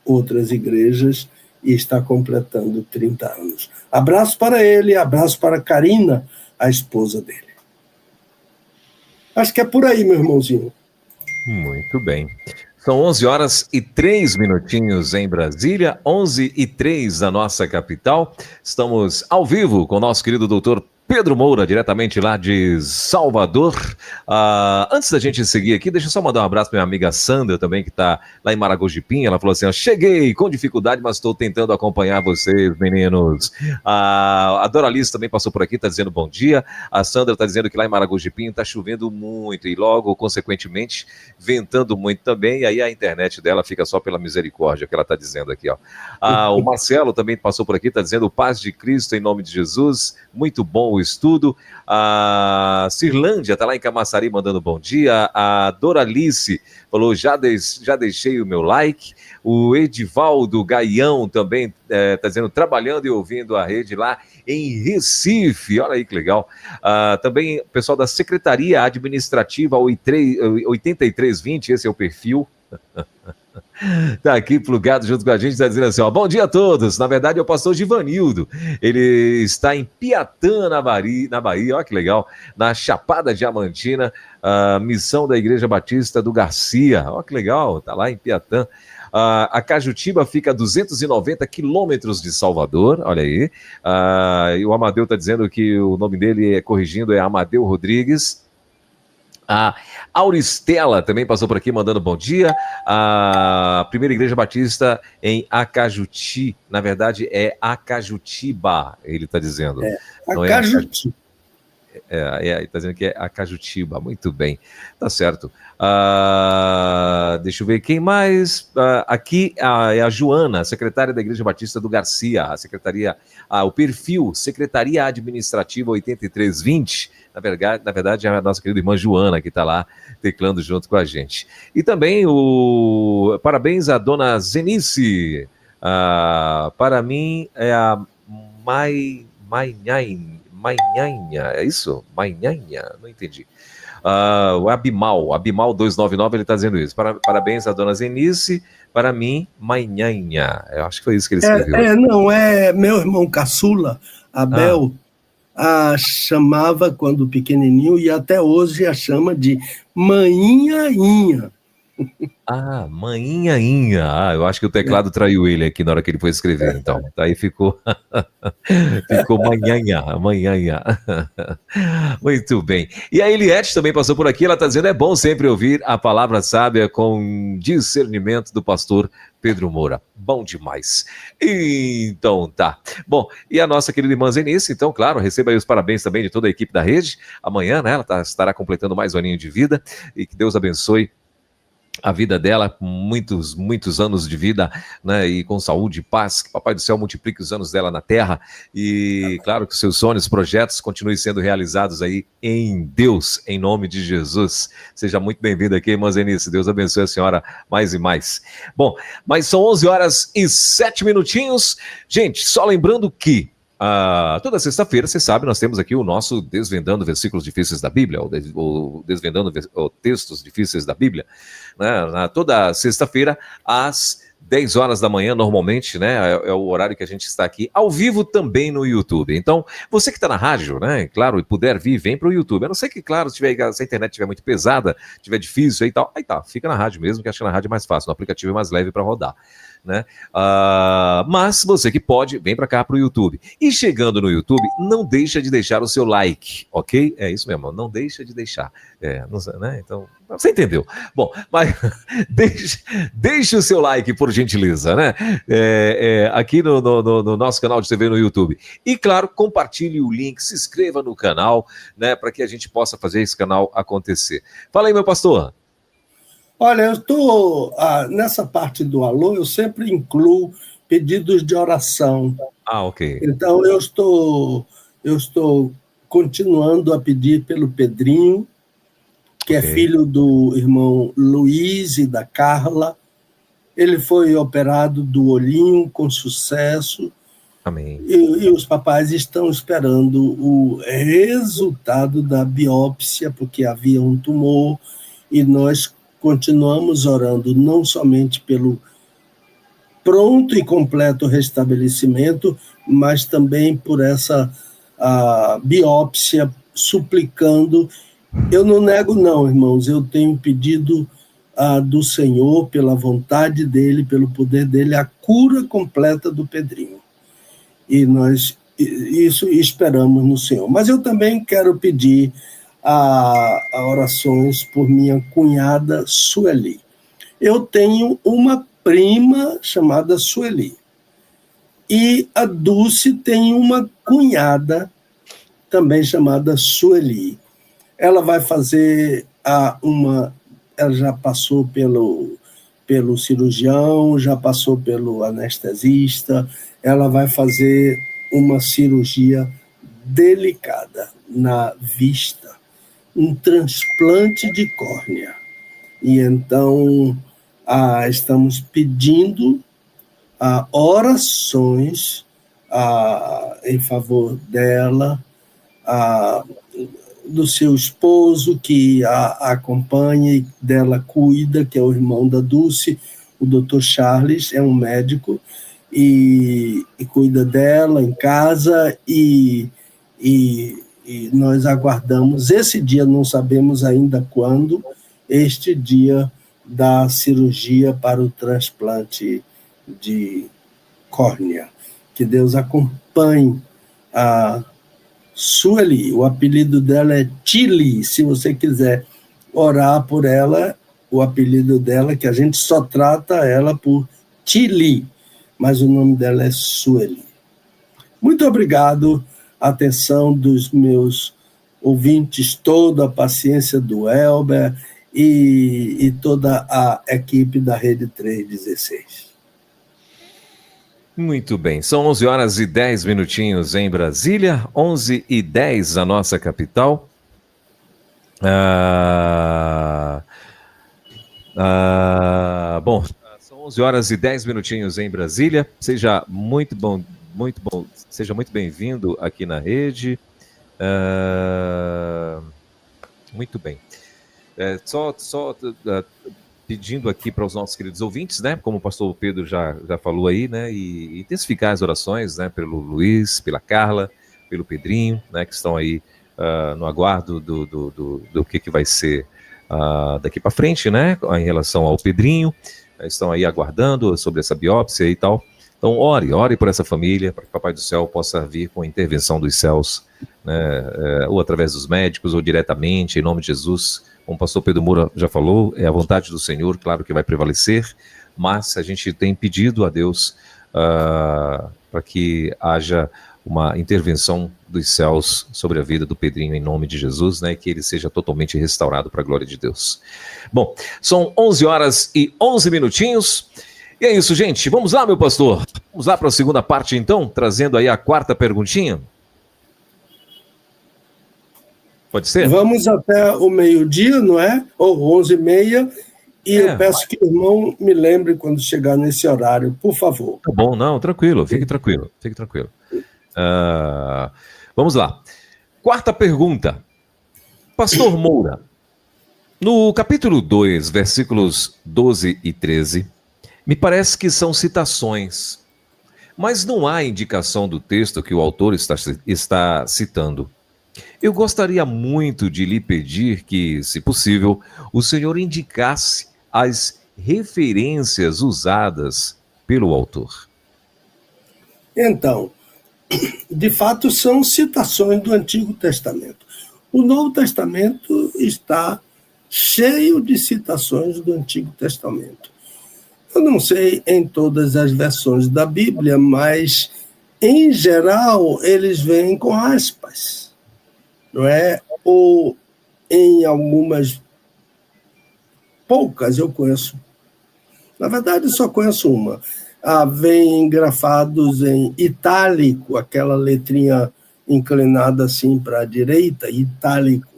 outras igrejas e está completando 30 anos. Abraço para ele, abraço para Karina, a esposa dele. Acho que é por aí, meu irmãozinho. Muito bem. São 11h03 em Brasília, 11h03 na nossa capital. Estamos ao vivo com o nosso querido doutor Pedro Moura, diretamente lá de Salvador. Antes da gente seguir aqui, deixa eu só mandar um abraço para minha amiga Sandra também, que está lá em Maragogi-Pinha. Ela falou assim, cheguei com dificuldade, mas estou tentando acompanhar vocês, meninos. A Doralice também passou por aqui, está dizendo bom dia. A Sandra está dizendo que lá em Maragogi-Pinha está chovendo muito e logo, consequentemente, ventando muito também. E aí a internet dela fica só pela misericórdia, que ela está dizendo aqui. O Marcelo também passou por aqui, está dizendo paz de Cristo em nome de Jesus. Muito bom o estudo. A Cirlândia está lá em Camaçari mandando bom dia. A Doralice falou, já deixei o meu like. O Edivaldo Gaião também está dizendo, trabalhando e ouvindo a rede lá em Recife. Olha aí que legal. Também o pessoal da Secretaria Administrativa 8320, esse é o perfil. Tá aqui plugado junto com a gente, está dizendo assim, bom dia a todos, na verdade é o pastor Givanildo, ele está em Piatã, na Bahia, olha que legal, na Chapada Diamantina, a missão da Igreja Batista do Garcia, olha que legal, tá lá em Piatã. A Cajutiba fica a 290 quilômetros de Salvador, olha aí, e o Amadeu está dizendo que o nome dele, corrigindo, é Amadeu Rodrigues. A Auristela também passou por aqui mandando bom dia. A Primeira Igreja Batista em Acajuti, na verdade é Acajutiba, ele está dizendo. Acajuti. Está dizendo que é Acajutiba, muito bem, tá certo. Deixa eu ver quem mais. Aqui é a Joana, secretária da Igreja Batista do Garcia, a secretaria, o perfil Secretaria Administrativa 8320. Na verdade, é a nossa querida irmã Joana que está lá teclando junto com a gente. E também parabéns à dona Zenice. Para mim é a Mainhanha, é isso? Mainhanha? Não entendi. O Abimal 299, ele está dizendo isso. Parabéns à dona Zenice, para mim, Mainhanha. Eu acho que foi isso que ele escreveu. Não, é meu irmão caçula, Abel, chamava quando pequenininho e até hoje a chama de Mainhainha. Mainhainha. Eu acho que o teclado traiu ele aqui na hora que ele foi escrever, então. Daí ficou Mainhanha. Muito bem. E a Eliette também passou por aqui, ela está dizendo, é bom sempre ouvir a palavra sábia com discernimento do pastor Pedro Moura. Bom demais. Então, tá. Bom, e a nossa querida irmã Zenice, então, claro, receba aí os parabéns também de toda a equipe da rede. Amanhã, né, ela estará completando mais um aninho de vida e que Deus abençoe a vida dela, muitos anos de vida, né, e com saúde e paz, que Papai do Céu multiplique os anos dela na terra e, claro, que seus sonhos, projetos continuem sendo realizados aí em Deus, em nome de Jesus. Seja muito bem-vinda aqui, irmã Zenice, Deus abençoe a senhora mais e mais. Bom, mas são 11h07. Gente, só lembrando que toda sexta-feira, você sabe, nós temos aqui o nosso Desvendando Versículos Difíceis da Bíblia, ou Desvendando Textos Difíceis da Bíblia, né? Toda sexta-feira, às 10 horas da manhã, normalmente, né? É o horário que a gente está aqui, ao vivo também no YouTube. Então, você que está na rádio, né? Claro, e puder vir, vem para o YouTube. A não ser que, claro, se a internet estiver muito pesada, estiver difícil aí e tal, aí tá, fica na rádio mesmo, que acho que na rádio é mais fácil, no aplicativo é mais leve para rodar. Né? Mas você que pode, vem para cá para o YouTube. E chegando no YouTube, não deixa de deixar o seu like, ok? É isso mesmo, não deixa de deixar. Né? Então, você entendeu. Bom, mas deixe o seu like, por gentileza, né? Aqui no nosso canal de TV no YouTube. E, claro, compartilhe o link, se inscreva no canal, né? Para que a gente possa fazer esse canal acontecer. Fala aí, meu pastor. Olha, eu estou nessa parte do alô, eu sempre incluo pedidos de oração. Ok. Então, eu estou continuando a pedir pelo Pedrinho, que é filho do irmão Luiz e da Carla. Ele foi operado do olhinho com sucesso. Amém. E os papais estão esperando o resultado da biópsia, porque havia um tumor, e nós continuamos orando não somente pelo pronto e completo restabelecimento, mas também por essa biópsia, suplicando. Eu não nego não, irmãos, eu tenho pedido do Senhor, pela vontade dele, pelo poder dele, a cura completa do Pedrinho. E nós isso esperamos no Senhor. Mas eu também quero pedir a orações por minha cunhada Sueli. Eu tenho uma prima chamada Sueli. E a Dulce tem uma cunhada também chamada Sueli. Ela vai fazer ela já passou pelo cirurgião, já passou pelo anestesista, ela vai fazer uma cirurgia delicada na vista, um transplante de córnea. E então estamos pedindo orações em favor dela, do seu esposo que a acompanha e dela cuida, que é o irmão da Dulce, o Dr. Charles, é um médico, e cuida dela em casa, e nós aguardamos esse dia, não sabemos ainda quando, este dia da cirurgia para o transplante de córnea. Que Deus acompanhe a Sueli, o apelido dela é Tili, se você quiser orar por ela, o apelido dela, que a gente só trata ela por Tili, mas o nome dela é Sueli. Muito obrigado, atenção dos meus ouvintes, toda a paciência do Elber e toda a equipe da Rede 316. Muito bem, são 11 horas e 10 minutinhos em Brasília, 11 e 10 na nossa capital. Bom, são 11 horas e 10 minutinhos em Brasília. Seja muito bom, seja muito bem-vindo aqui na rede. Muito bem. Pedindo aqui para os nossos queridos ouvintes, né, como o pastor Pedro já falou aí, né, e intensificar as orações, né, pelo Luiz, pela Carla, pelo Pedrinho, né, que estão aí no aguardo do que vai ser daqui para frente, né, em relação ao Pedrinho, estão aí aguardando sobre essa biópsia e tal. Então, ore por essa família, para que o Papai do Céu possa vir com a intervenção dos céus, né, ou através dos médicos, ou diretamente, em nome de Jesus. Como o pastor Pedro Moura já falou, é a vontade do Senhor, claro que vai prevalecer, mas a gente tem pedido a Deus para que haja uma intervenção dos céus sobre a vida do Pedrinho, em nome de Jesus, né, e que ele seja totalmente restaurado para a glória de Deus. Bom, são 11 horas e 11 minutinhos, e é isso, gente. Vamos lá, meu pastor. Vamos lá para a segunda parte, então, trazendo aí a quarta perguntinha. Pode ser? Vamos até o meio-dia, não é? Ou 11h30, e eu peço que o irmão me lembre quando chegar nesse horário, por favor. Tá bom, não, tranquilo, fique tranquilo. Vamos lá. Quarta pergunta. Pastor Moura, no capítulo 2, versículos 12 e 13, me parece que são citações, mas não há indicação do texto que o autor está citando. Eu gostaria muito de lhe pedir que, se possível, o senhor indicasse as referências usadas pelo autor. Então, de fato, são citações do Antigo Testamento. O Novo Testamento está cheio de citações do Antigo Testamento. Eu não sei em todas as versões da Bíblia, mas, em geral, eles vêm com aspas. Não é? Ou em algumas poucas eu conheço. Na verdade, só conheço uma. Vem grafados em itálico, aquela letrinha inclinada assim para a direita, itálico.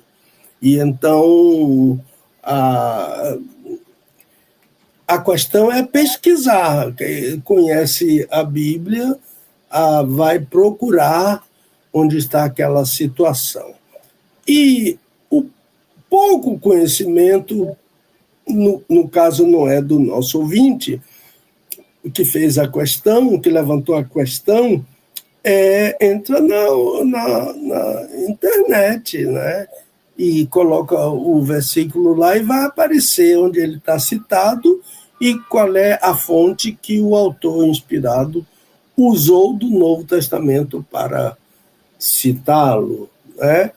E então a questão é pesquisar. Quem conhece a Bíblia vai procurar onde está aquela situação. E o pouco conhecimento, no caso não é do nosso ouvinte, que fez a questão, que levantou a questão, entra na internet, né? E coloca o versículo lá e vai aparecer onde ele está citado e qual é a fonte que o autor inspirado usou do Novo Testamento para citá-lo, né?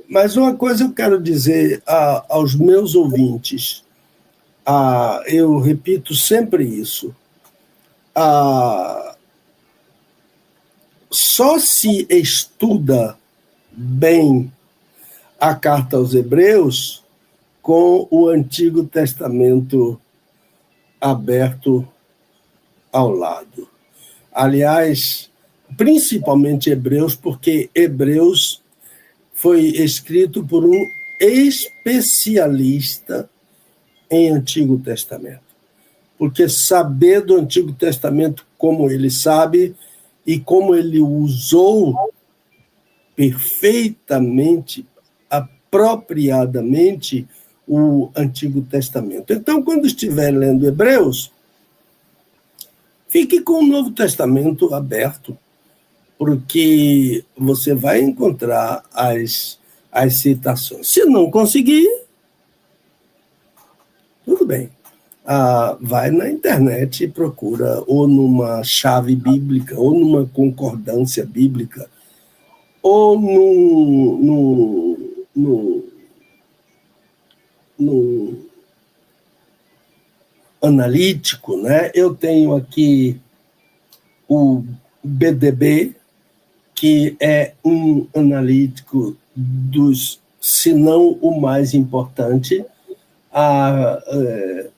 Mas uma coisa eu quero dizer aos meus ouvintes, eu repito sempre isso, só se estuda bem a carta aos Hebreus com o Antigo Testamento aberto ao lado. Aliás, principalmente Hebreus, porque Hebreus foi escrito por um especialista em Antigo Testamento. Porque saber do Antigo Testamento como ele sabe e como ele usou perfeitamente, apropriadamente, o Antigo Testamento. Então, quando estiver lendo Hebreus, fique com o Novo Testamento aberto, porque você vai encontrar as citações. Se não conseguir, tudo bem. Vai na internet e procura, ou numa chave bíblica, ou numa concordância bíblica, ou no analítico, né? Eu tenho aqui o BDB, que é um analítico se não o mais importante.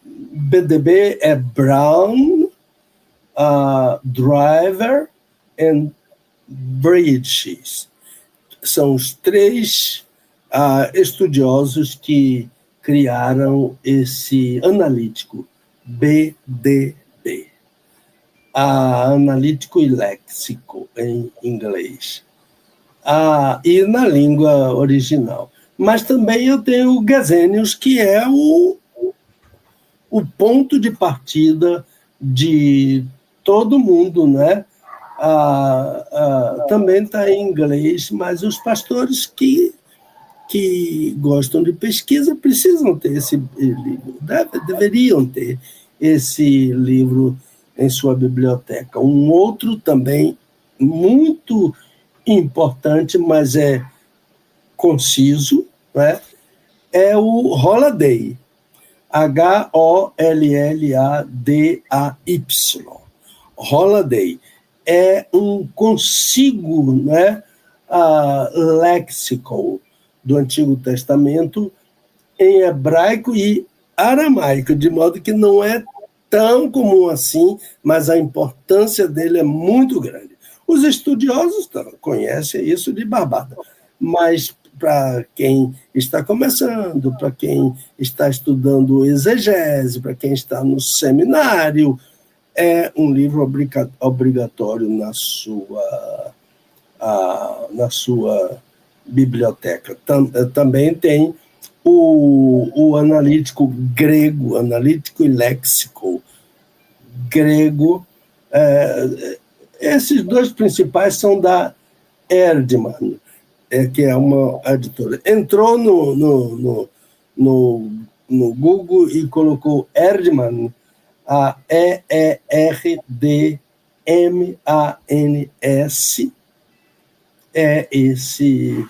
BDB é Brown, Driver e Bridges. São os três estudiosos que criaram esse analítico, BDB. Analítico e léxico, em inglês. E na língua original. Mas também eu tenho o Gesenius, que é o ponto de partida de todo mundo, né? Também está em inglês, mas os pastores que gostam de pesquisa precisam ter esse livro, deveriam ter esse livro em sua biblioteca. Um outro também muito importante, mas é conciso, né? É o Holliday, Holladday. Holliday é um consigo, né, léxico do Antigo Testamento em hebraico e aramaico, de modo que não é tão comum assim, mas a importância dele é muito grande. Os estudiosos conhecem isso de barbada, mas para quem está começando, para quem está estudando exegese, para quem está no seminário, é um livro obrigatório na sua biblioteca. Também tem o analítico grego, analítico e léxico grego. Esses dois principais são da Erdmann, que é uma editora. Entrou no Google e colocou Erdmann, EERDMANS, esse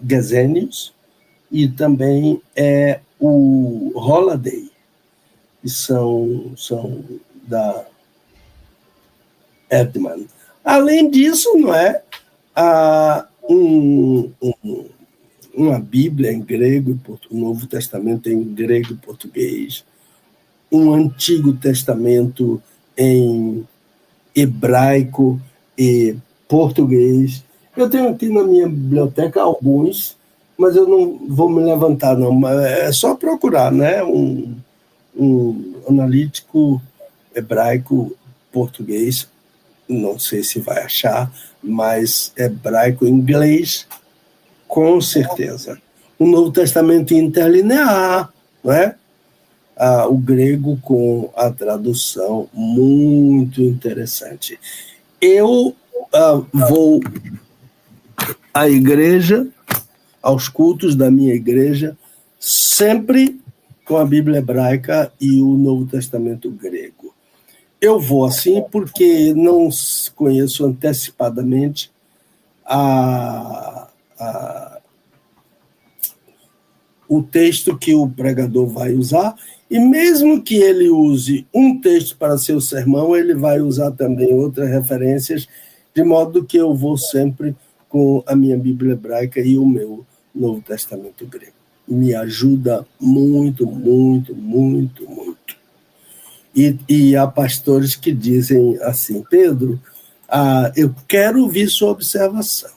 Gesenius, e também é o Holliday, que são da Erdmann. Além disso, não é um uma Bíblia em grego, o Novo Testamento em grego e português, um Antigo Testamento em hebraico e português. Eu tenho aqui na minha biblioteca alguns, mas eu não vou me levantar, não. É só procurar, né? Um analítico hebraico português, não sei se vai achar, mas hebraico inglês, com certeza. O Novo Testamento interlinear, não é? O grego com a tradução muito interessante. Eu vou à igreja, aos cultos da minha igreja, sempre com a Bíblia hebraica e o Novo Testamento grego. Eu vou assim porque não conheço antecipadamente o texto que o pregador vai usar, e mesmo que ele use um texto para seu sermão, ele vai usar também outras referências, de modo que eu vou sempre com a minha Bíblia hebraica e o meu Novo Testamento grego. Me ajuda muito, muito, muito, muito. E há pastores que dizem assim: Pedro, eu quero ouvir sua observação.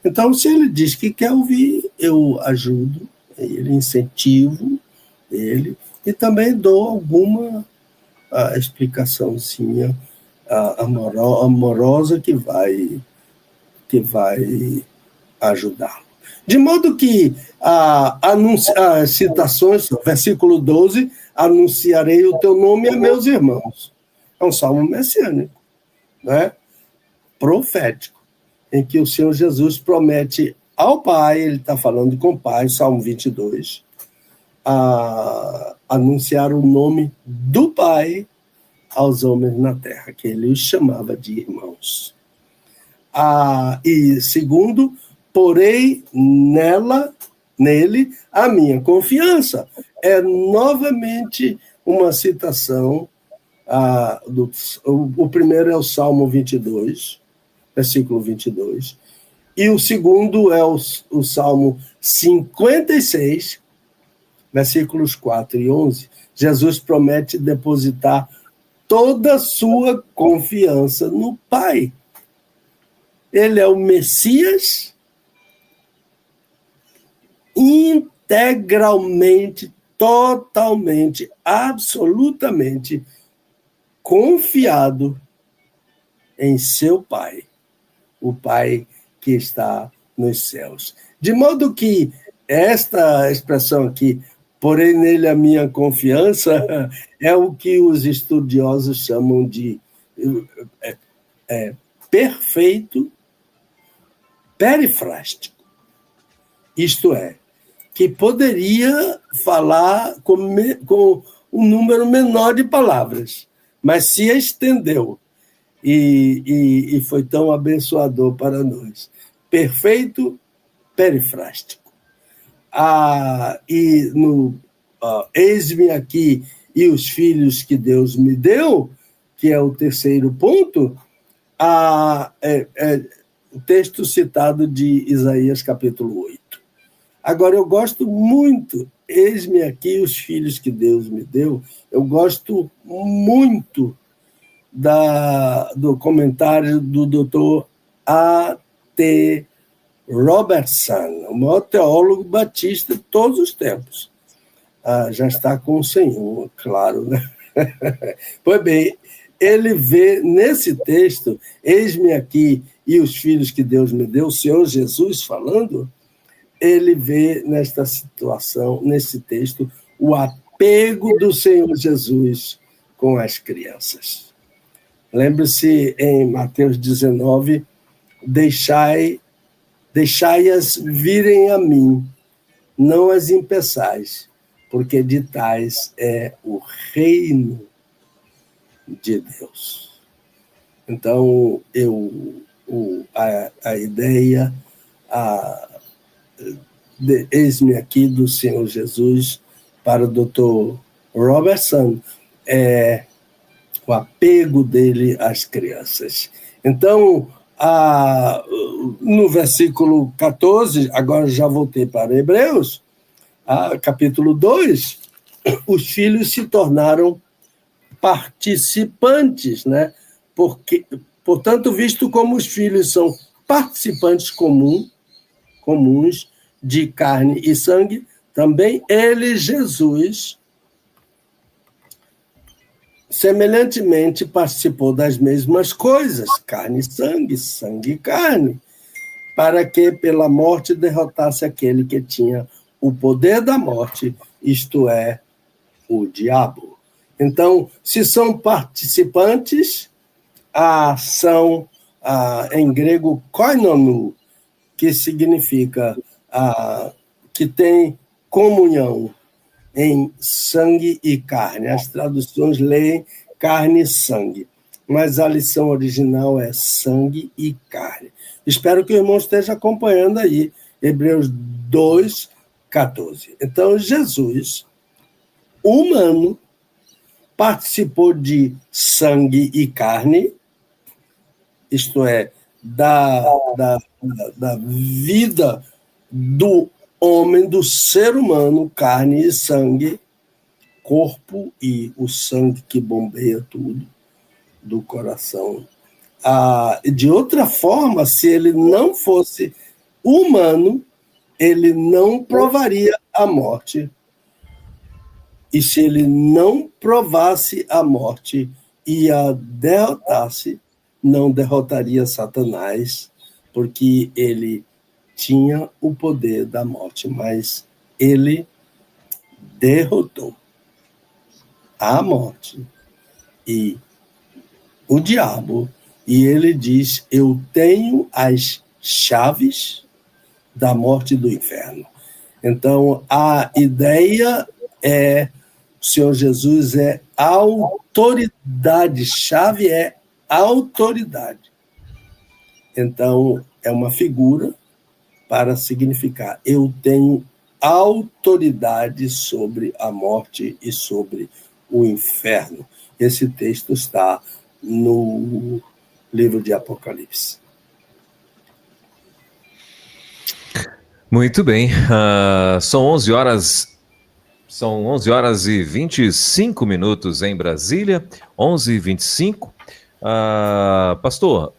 Então, se ele diz que quer ouvir, eu ajudo ele, incentivo ele, e também dou alguma explicaçãozinha amorosa que vai ajudá-lo. De modo que as citações, versículo 12, anunciarei o teu nome a meus irmãos. É um salmo messiânico, né? Profético, em que o Senhor Jesus promete ao Pai, ele está falando com o Pai, Salmo 22, anunciar o nome do Pai aos homens na terra, que ele os chamava de irmãos. E segundo, porei nele a minha confiança. É novamente uma citação, o primeiro é o Salmo 22, versículo 22, e o segundo é o Salmo 56, versículos 4 e 11. Jesus promete depositar toda a sua confiança no Pai. Ele é o Messias integralmente, totalmente, absolutamente confiado em seu Pai, o Pai que está nos céus. De modo que esta expressão aqui, porém nele a minha confiança, é o que os estudiosos chamam de perfeito perifrástico. Isto é, que poderia falar com um número menor de palavras, mas se estendeu e foi tão abençoador para nós. Perfeito perifrástico. Eis-me aqui e os filhos que Deus me deu, que é o terceiro ponto, o texto citado de Isaías capítulo 8. Agora, eu gosto muito, eis-me aqui os filhos que Deus me deu, eu gosto muito do comentário do Dr. A.T. Robertson, o maior teólogo batista de todos os tempos. Já está com o Senhor, claro, né? Pois bem, ele vê nesse texto, eis-me aqui e os filhos que Deus me deu, o Senhor Jesus falando, ele vê nesta situação, nesse texto, o apego do Senhor Jesus com as crianças. Lembre-se em Mateus 19, deixai-as virem a mim, não as impeçais, porque de tais é o reino de Deus. Então, a ideia, eis-me aqui do Senhor Jesus para o Dr. Robertson é o apego dele às crianças. Então, no versículo 14, agora já voltei para Hebreus, capítulo 2, os filhos se tornaram participantes, né? Porque, portanto, visto como os filhos são participantes comuns de carne e sangue, também ele, Jesus, semelhantemente participou das mesmas coisas, carne e sangue e carne, para que pela morte derrotasse aquele que tinha o poder da morte, isto é, o diabo. Então, se são participantes, são, em grego, koinonou, que significa que tem comunhão em sangue e carne. As traduções leem carne e sangue, mas a lição original é sangue e carne. Espero que o irmão esteja acompanhando aí, Hebreus 2, 14. Então, Jesus, humano, participou de sangue e carne, isto é, da vida do homem, do ser humano, carne e sangue, corpo e o sangue que bombeia tudo do coração. De outra forma, se ele não fosse humano, ele não provaria a morte. E se ele não provasse a morte e a derrotasse, não derrotaria Satanás, porque ele tinha o poder da morte, mas ele derrotou a morte e o diabo, e ele diz: eu tenho as chaves da morte e do inferno. Então, a ideia o Senhor Jesus é autoridade, chave é autoridade. Então, é uma figura para significar: eu tenho autoridade sobre a morte e sobre o inferno. Esse texto está no livro de Apocalipse. Muito bem. São 11 horas e 25 minutos em Brasília, 11h25. Pastor,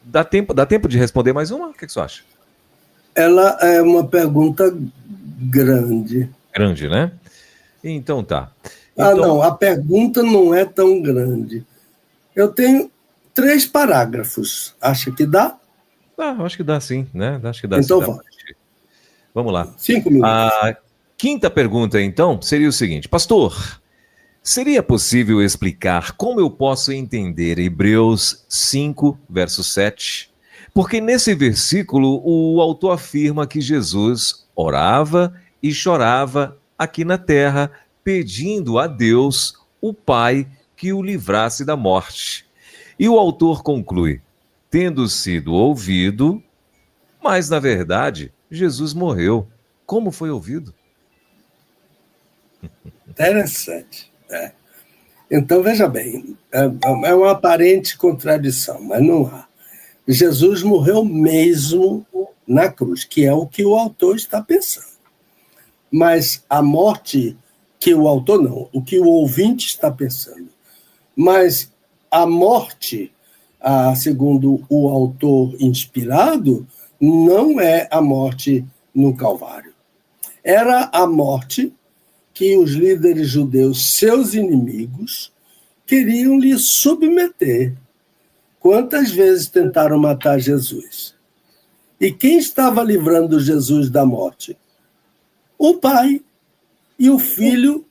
dá tempo de responder mais uma? O que você acha? Ela é uma pergunta grande. Grande, né? Então tá. Então... não, a pergunta não é tão grande. Eu tenho 3 parágrafos. Acha que dá? Acho que dá sim, né? Acho que dá. Então sim, vamos lá. 5 minutos. A quinta pergunta, então, seria o seguinte: pastor, seria possível explicar como eu posso entender Hebreus 5, verso 7? Porque nesse versículo o autor afirma que Jesus orava e chorava aqui na terra, pedindo a Deus, o Pai, que o livrasse da morte. E o autor conclui: tendo sido ouvido, mas na verdade Jesus morreu. Como foi ouvido? Interessante. Então, veja bem, é uma aparente contradição, mas não há. Jesus morreu mesmo na cruz, que é o que o autor está pensando. Mas a morte que o autor não, o que o ouvinte está pensando. Mas a morte, segundo o autor inspirado, não é a morte no Calvário. Era a morte que os líderes judeus, seus inimigos, queriam lhe submeter. Quantas vezes tentaram matar Jesus? E quem estava livrando Jesus da morte? O Pai e o Filho,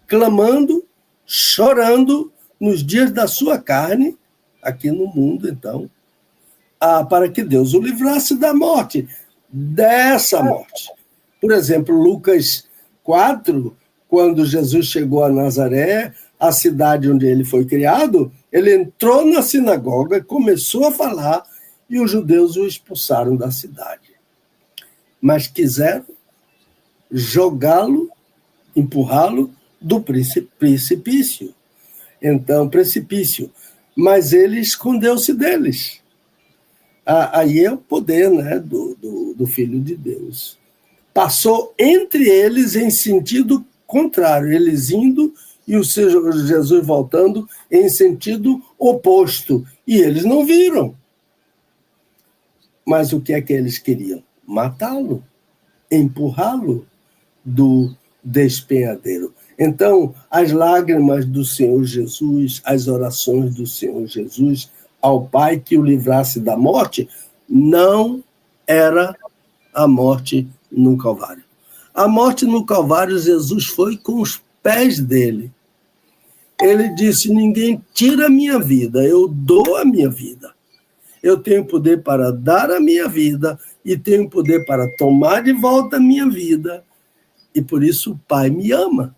clamando, chorando nos dias da sua carne, aqui no mundo, então, para que Deus o livrasse da morte, dessa morte. Por exemplo, Lucas 4, quando Jesus chegou a Nazaré, a cidade onde ele foi criado, ele entrou na sinagoga, começou a falar, e os judeus o expulsaram da cidade. Mas quiseram jogá-lo, empurrá-lo do precipício. Então, precipício. Mas ele escondeu-se deles. Aí é o poder, né, do Filho de Deus. Passou entre eles em sentido contrário, eles indo e o Senhor Jesus voltando em sentido oposto. E eles não viram. Mas o que é que eles queriam? Matá-lo, empurrá-lo do despenhadeiro. Então, as lágrimas do Senhor Jesus, as orações do Senhor Jesus ao Pai que o livrasse da morte, não era a morte no Calvário. A morte no Calvário, Jesus foi com os pés dele. Ele disse: ninguém tira a minha vida, eu dou a minha vida. Eu tenho poder para dar a minha vida e tenho poder para tomar de volta a minha vida. E por isso o Pai me ama,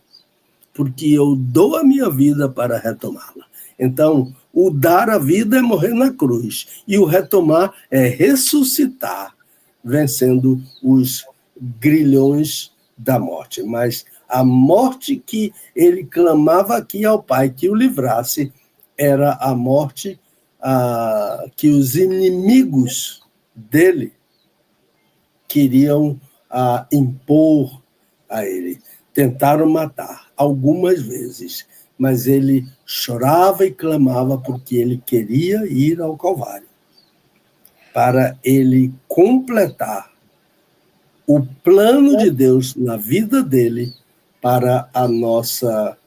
porque eu dou a minha vida para retomá-la. Então, o dar a vida é morrer na cruz, e o retomar é ressuscitar, vencendo os grilhões da morte. Mas a morte que ele clamava aqui ao Pai que o livrasse era a morte que os inimigos dele queriam impor a ele. Tentaram matar algumas vezes, mas ele chorava e clamava porque ele queria ir ao Calvário, para ele completar o plano de Deus na vida dele para a nossa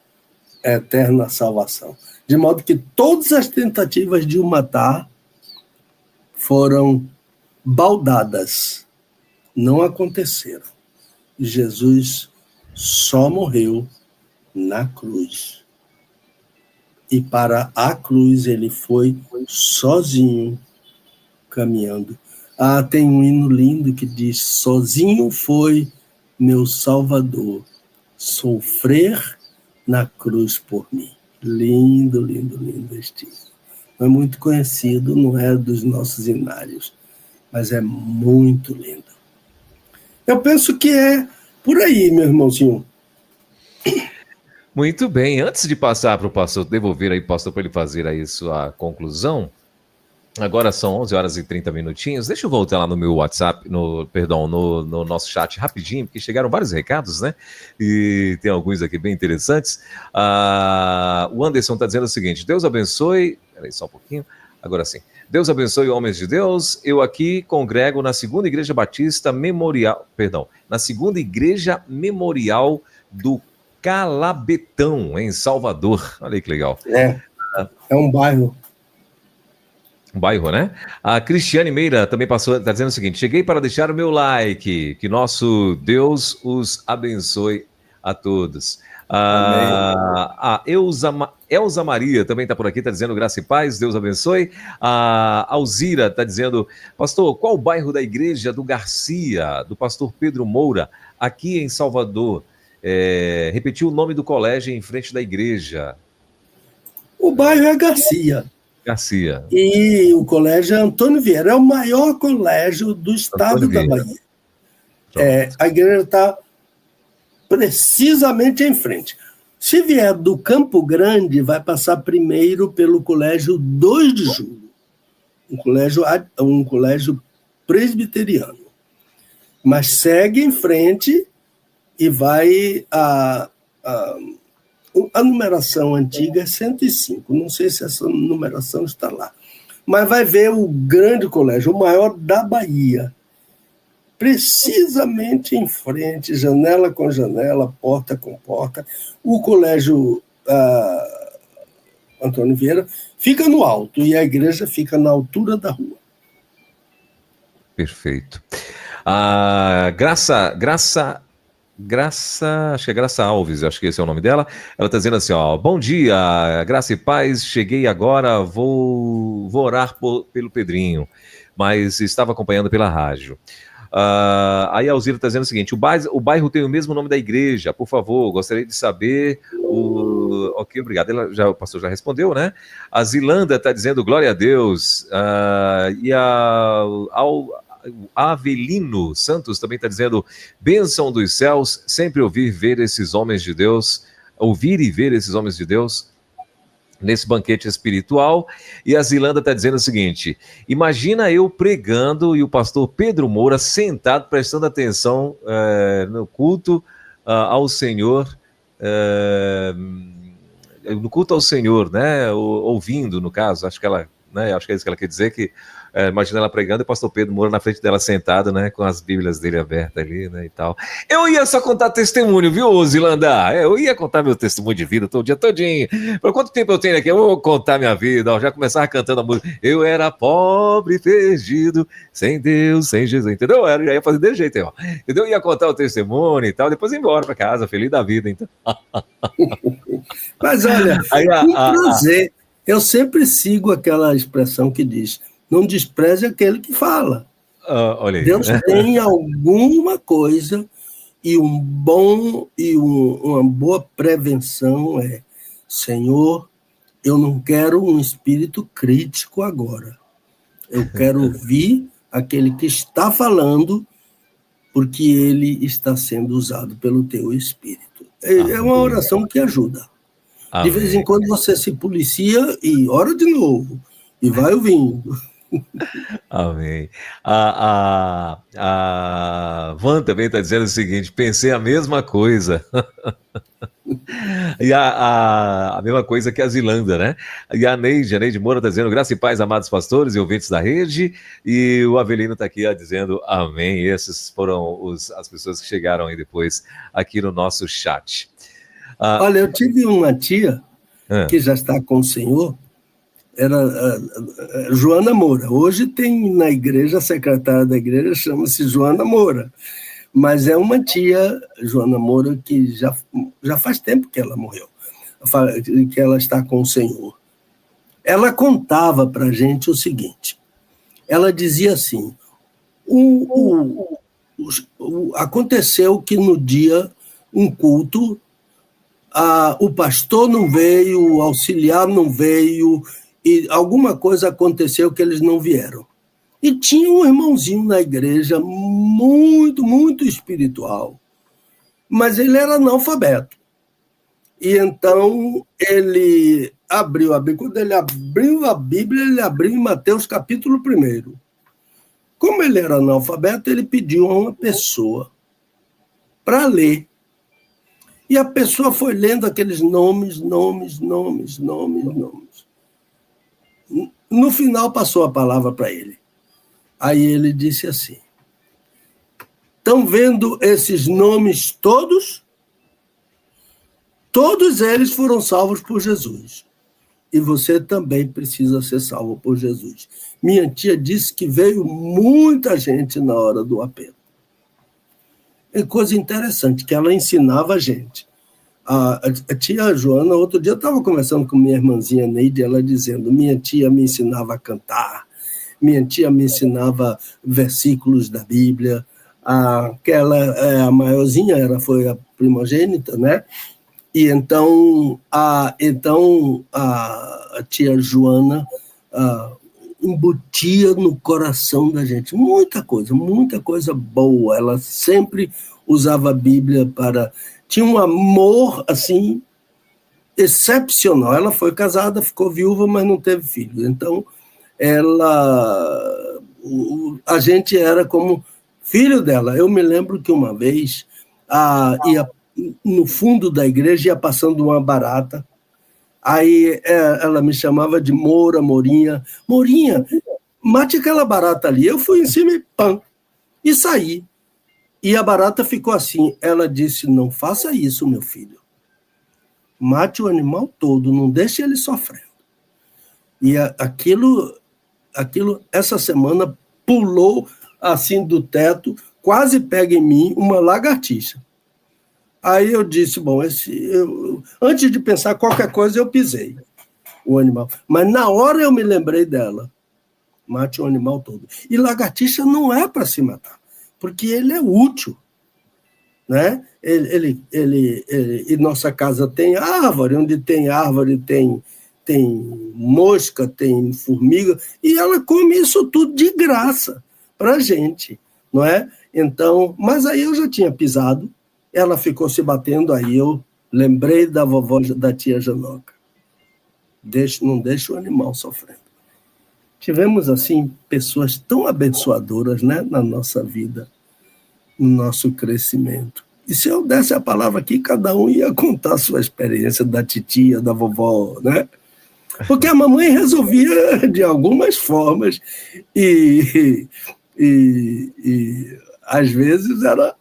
eterna salvação. De modo que todas as tentativas de o matar foram baldadas, não aconteceram. Jesus só morreu na cruz. E para a cruz ele foi sozinho, caminhando. Tem um hino lindo que diz: sozinho foi meu Salvador sofrer na cruz por mim. Lindo, lindo, lindo este hino. Não é muito conhecido, não é dos nossos hinários, mas é muito lindo. Eu penso que é por aí, meu irmãozinho. Muito bem. Antes de passar para o pastor, devolver aí, pastor, para ele fazer aí sua conclusão, agora são 11 horas e 30 minutinhos. Deixa eu voltar lá no meu WhatsApp, no nosso chat rapidinho, porque chegaram vários recados, né? E tem alguns aqui bem interessantes. O Anderson está dizendo o seguinte: Deus abençoe... Peraí só um pouquinho. Agora sim. Deus abençoe, homens de Deus. Eu aqui congrego na Segunda Igreja Batista Memorial... Perdão. Na Segunda Igreja Memorial do Calabetão, em Salvador. Olha aí que legal. É um bairro. Um bairro, né? A Cristiane Meira também está dizendo o seguinte: cheguei para deixar o meu like, que nosso Deus os abençoe a todos. A Elza Maria também está por aqui, está dizendo graça e paz, Deus abençoe. A Alzira está dizendo: pastor, qual o bairro da igreja do Garcia, do pastor Pedro Moura, aqui em Salvador? Repetiu o nome do colégio em frente da igreja. O bairro é Garcia. E o colégio é Antônio Vieira, é o maior colégio do estado da Bahia. A igreja está precisamente em frente. Se vier do Campo Grande, vai passar primeiro pelo colégio 2 de Julho, um colégio presbiteriano. Mas segue em frente e vai a numeração antiga é 105, não sei se essa numeração está lá. Mas vai ver o grande colégio, o maior da Bahia, precisamente em frente, janela com janela, porta com porta. O colégio Antônio Vieira fica no alto e a igreja fica na altura da rua. Perfeito. Acho que é Graça Alves, acho que esse é o nome dela. Ela está dizendo assim, ó: bom dia, graça e paz, cheguei agora, vou orar pelo Pedrinho, mas estava acompanhando pela rádio. Aí a Alzira está dizendo o seguinte: o bairro tem o mesmo nome da igreja, por favor, gostaria de saber Ok, obrigado. O pastor já respondeu, né? A Zilanda está dizendo glória a Deus. E ao Avelino Santos também está dizendo bênção dos céus, sempre ouvir e ver esses homens de Deus. nesse banquete espiritual, e a Zilanda está dizendo o seguinte: imagina eu pregando e o pastor Pedro Moura sentado, prestando atenção no culto ao Senhor, no culto ao Senhor, né, ouvindo, no caso, acho que ela, né, acho que é isso que ela quer dizer, que imagina ela pregando e o pastor Pedro Moura na frente dela sentado, né, com as bíblias dele abertas ali, né, e tal. Eu ia só contar testemunho, viu, Zilanda? Eu ia contar meu testemunho de vida todo dia, todinho. Por quanto tempo eu tenho aqui? Eu vou contar minha vida. Eu já começava cantando a música. Eu era pobre, perdido, sem Deus, sem Jesus, entendeu? Eu já ia fazer desse jeito aí, ó. Entendeu? Eu ia contar o testemunho e tal, depois ia embora para casa, feliz da vida, então. Mas olha, um prazer. Eu sempre sigo aquela expressão que diz: não despreze aquele que fala. Olha aí. Deus tem alguma coisa, e uma boa prevenção é: Senhor, eu não quero um espírito crítico agora. Eu quero ouvir aquele que está falando, porque ele está sendo usado pelo teu Espírito. É uma oração que ajuda. De vez em quando você se policia e ora de novo, e vai ouvindo. Amém. A Van também está dizendo o seguinte: pensei a mesma coisa. E a mesma coisa que a Zilanda, né? E a Neide Moura está dizendo: graça e paz, amados pastores e ouvintes da rede. E o Avelino está aqui dizendo amém. Esses foram as pessoas que chegaram aí depois aqui no nosso chat. Olha, eu tive uma tia que já está com o Senhor, era Joana Moura. Hoje tem na igreja, a secretária da igreja chama-se Joana Moura, mas é uma tia, Joana Moura, que já faz tempo que ela morreu, que ela está com o Senhor. Ela contava para a gente o seguinte: ela dizia assim, aconteceu que no dia, um culto, o pastor não veio, o auxiliar não veio, e alguma coisa aconteceu que eles não vieram. E tinha um irmãozinho na igreja, muito, muito espiritual, mas ele era analfabeto. E então ele abriu a Bíblia. Quando ele abriu a Bíblia, ele abriu em Mateus capítulo 1. Como ele era analfabeto, ele pediu a uma pessoa para ler. E a pessoa foi lendo aqueles nomes. No final, passou a palavra para ele. Aí ele disse assim: estão vendo esses nomes todos? Todos eles foram salvos por Jesus. E você também precisa ser salvo por Jesus. Minha tia disse que veio muita gente na hora do apelo. É coisa interessante, que ela ensinava a gente. A tia Joana, outro dia eu estava conversando com minha irmãzinha Neide, ela dizendo: minha tia me ensinava a cantar, minha tia me ensinava versículos da Bíblia, a maiorzinha foi a primogênita, né? E então a tia Joana embutia no coração da gente muita coisa boa. Ela sempre usava a Bíblia para... Tinha um amor, assim, excepcional. Ela foi casada, ficou viúva, mas não teve filho. Então, a gente era como filho dela. Eu me lembro que uma vez, no fundo da igreja, ia passando uma barata. Aí ela me chamava de Mourinha, mate aquela barata ali. Eu fui em cima e pam, e saí. E a barata ficou assim. Ela disse: não faça isso, meu filho. Mate o animal todo, não deixe ele sofrendo. E aquilo, essa semana, pulou assim do teto, quase pega em mim uma lagartixa. Aí eu disse: bom, antes de pensar qualquer coisa, eu pisei o animal. Mas na hora eu me lembrei dela. Mate o animal todo. E lagartixa não é para se matar, porque ele é útil, né? E nossa casa tem árvore, onde tem árvore tem mosca, tem formiga, e ela come isso tudo de graça para a gente, não é? Então, mas aí eu já tinha pisado, ela ficou se batendo, aí eu lembrei da vovó, da tia Janoca. não deixe o animal sofrendo. Tivemos, assim, pessoas tão abençoadoras, né, na nossa vida, no nosso crescimento. E se eu desse a palavra aqui, cada um ia contar a sua experiência da titia, da vovó, né? Porque a mamãe resolvia de algumas formas e às vezes era,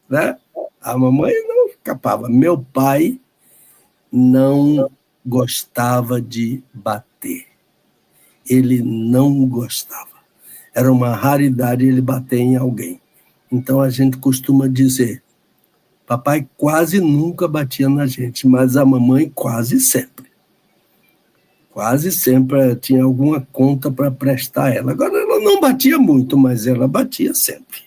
né? A mamãe não escapava. Meu pai não gostava de bater. Ele não gostava. Era uma raridade ele bater em alguém. Então a gente costuma dizer, papai quase nunca batia na gente, mas a mamãe quase sempre. Quase sempre tinha alguma conta para prestar a ela. Agora, ela não batia muito, mas ela batia sempre.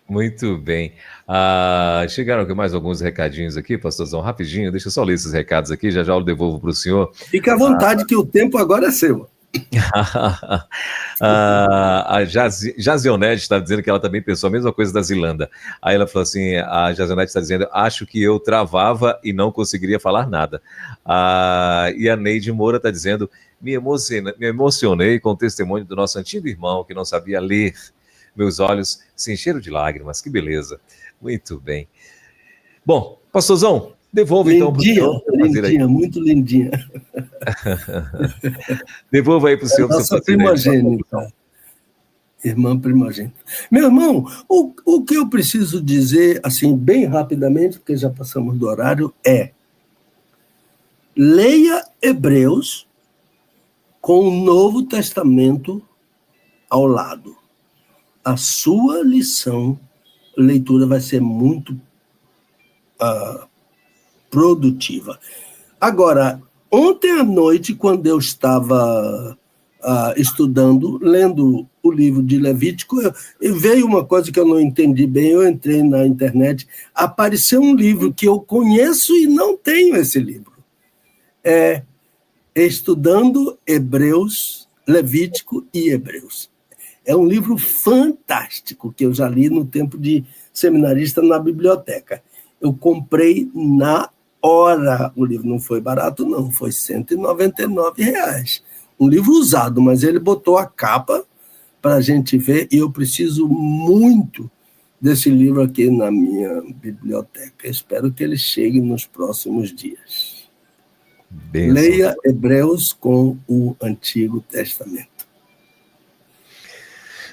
Muito bem. Chegaram aqui mais alguns recadinhos aqui, pastorzão, rapidinho. Deixa eu só ler esses recados aqui, já eu devolvo para o senhor. Fica à vontade, que o tempo agora é seu. A Jazionete está dizendo que ela também pensou a mesma coisa da Zilanda. Aí ela falou assim, a Jazionete está dizendo, acho que eu travava e não conseguiria falar nada. E a Neide Moura está dizendo, me emocionei com o testemunho do nosso antigo irmão que não sabia ler. Meus olhos se encheram de lágrimas, que beleza. Muito bem. Bom, pastorzão, devolva então para o senhor. Lindinha, muito lindinha. Devolva aí para o senhor. Nossa primogênita. Irmã primogênita. Meu irmão, o que eu preciso dizer, assim, bem rapidamente, porque já passamos do horário, é leia Hebreus com o Novo Testamento ao lado. A sua leitura vai ser muito produtiva. Agora, ontem à noite, quando eu estava estudando, lendo o livro de Levítico, veio uma coisa que eu não entendi bem, eu entrei na internet, apareceu um livro que eu conheço e não tenho esse livro. É Estudando Hebreus, Levítico e Hebreus. É um livro fantástico, que eu já li no tempo de seminarista na biblioteca. Eu comprei na hora. O livro não foi barato, não. Foi R$199. Um livro usado, mas ele botou a capa para a gente ver. E eu preciso muito desse livro aqui na minha biblioteca. Espero que ele chegue nos próximos dias. Benção. Leia Hebreus com o Antigo Testamento.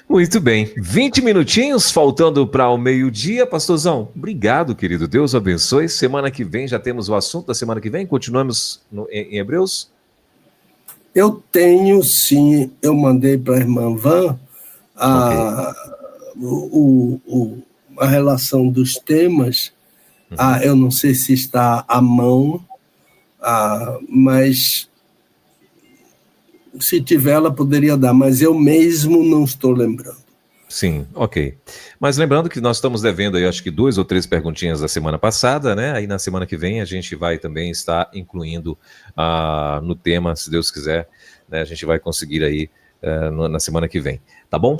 Muito bem, 20 minutinhos faltando para o meio-dia, pastorzão. Obrigado, querido. Deus abençoe. Semana que vem já temos o assunto da semana que vem. Continuamos em Hebreus? Eu tenho, sim. Eu mandei para a irmã Van a relação dos temas. Eu não sei se está à mão, mas se tiver, ela poderia dar, mas eu mesmo não estou lembrando. Sim, ok. Mas lembrando que nós estamos devendo aí, acho que 2 ou 3 perguntinhas da semana passada, né? Aí na semana que vem a gente vai também estar incluindo no tema, se Deus quiser, né? A gente vai conseguir aí na semana que vem, tá bom?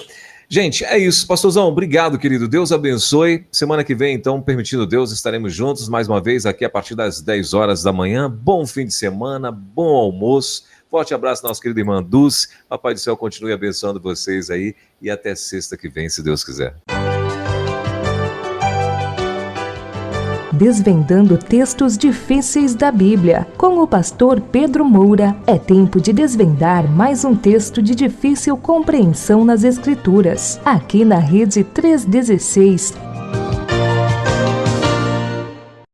Gente, é isso. Pastorzão, obrigado, querido. Deus abençoe. Semana que vem, então, permitindo Deus, estaremos juntos mais uma vez aqui a partir das 10 horas da manhã. Bom fim de semana, bom almoço. Forte abraço, nossa querida irmã Dulce. Papai do céu continue abençoando vocês aí e até sexta que vem, se Deus quiser. Desvendando textos difíceis da Bíblia. Com o pastor Pedro Moura, é tempo de desvendar mais um texto de difícil compreensão nas Escrituras. Aqui na Rede 316,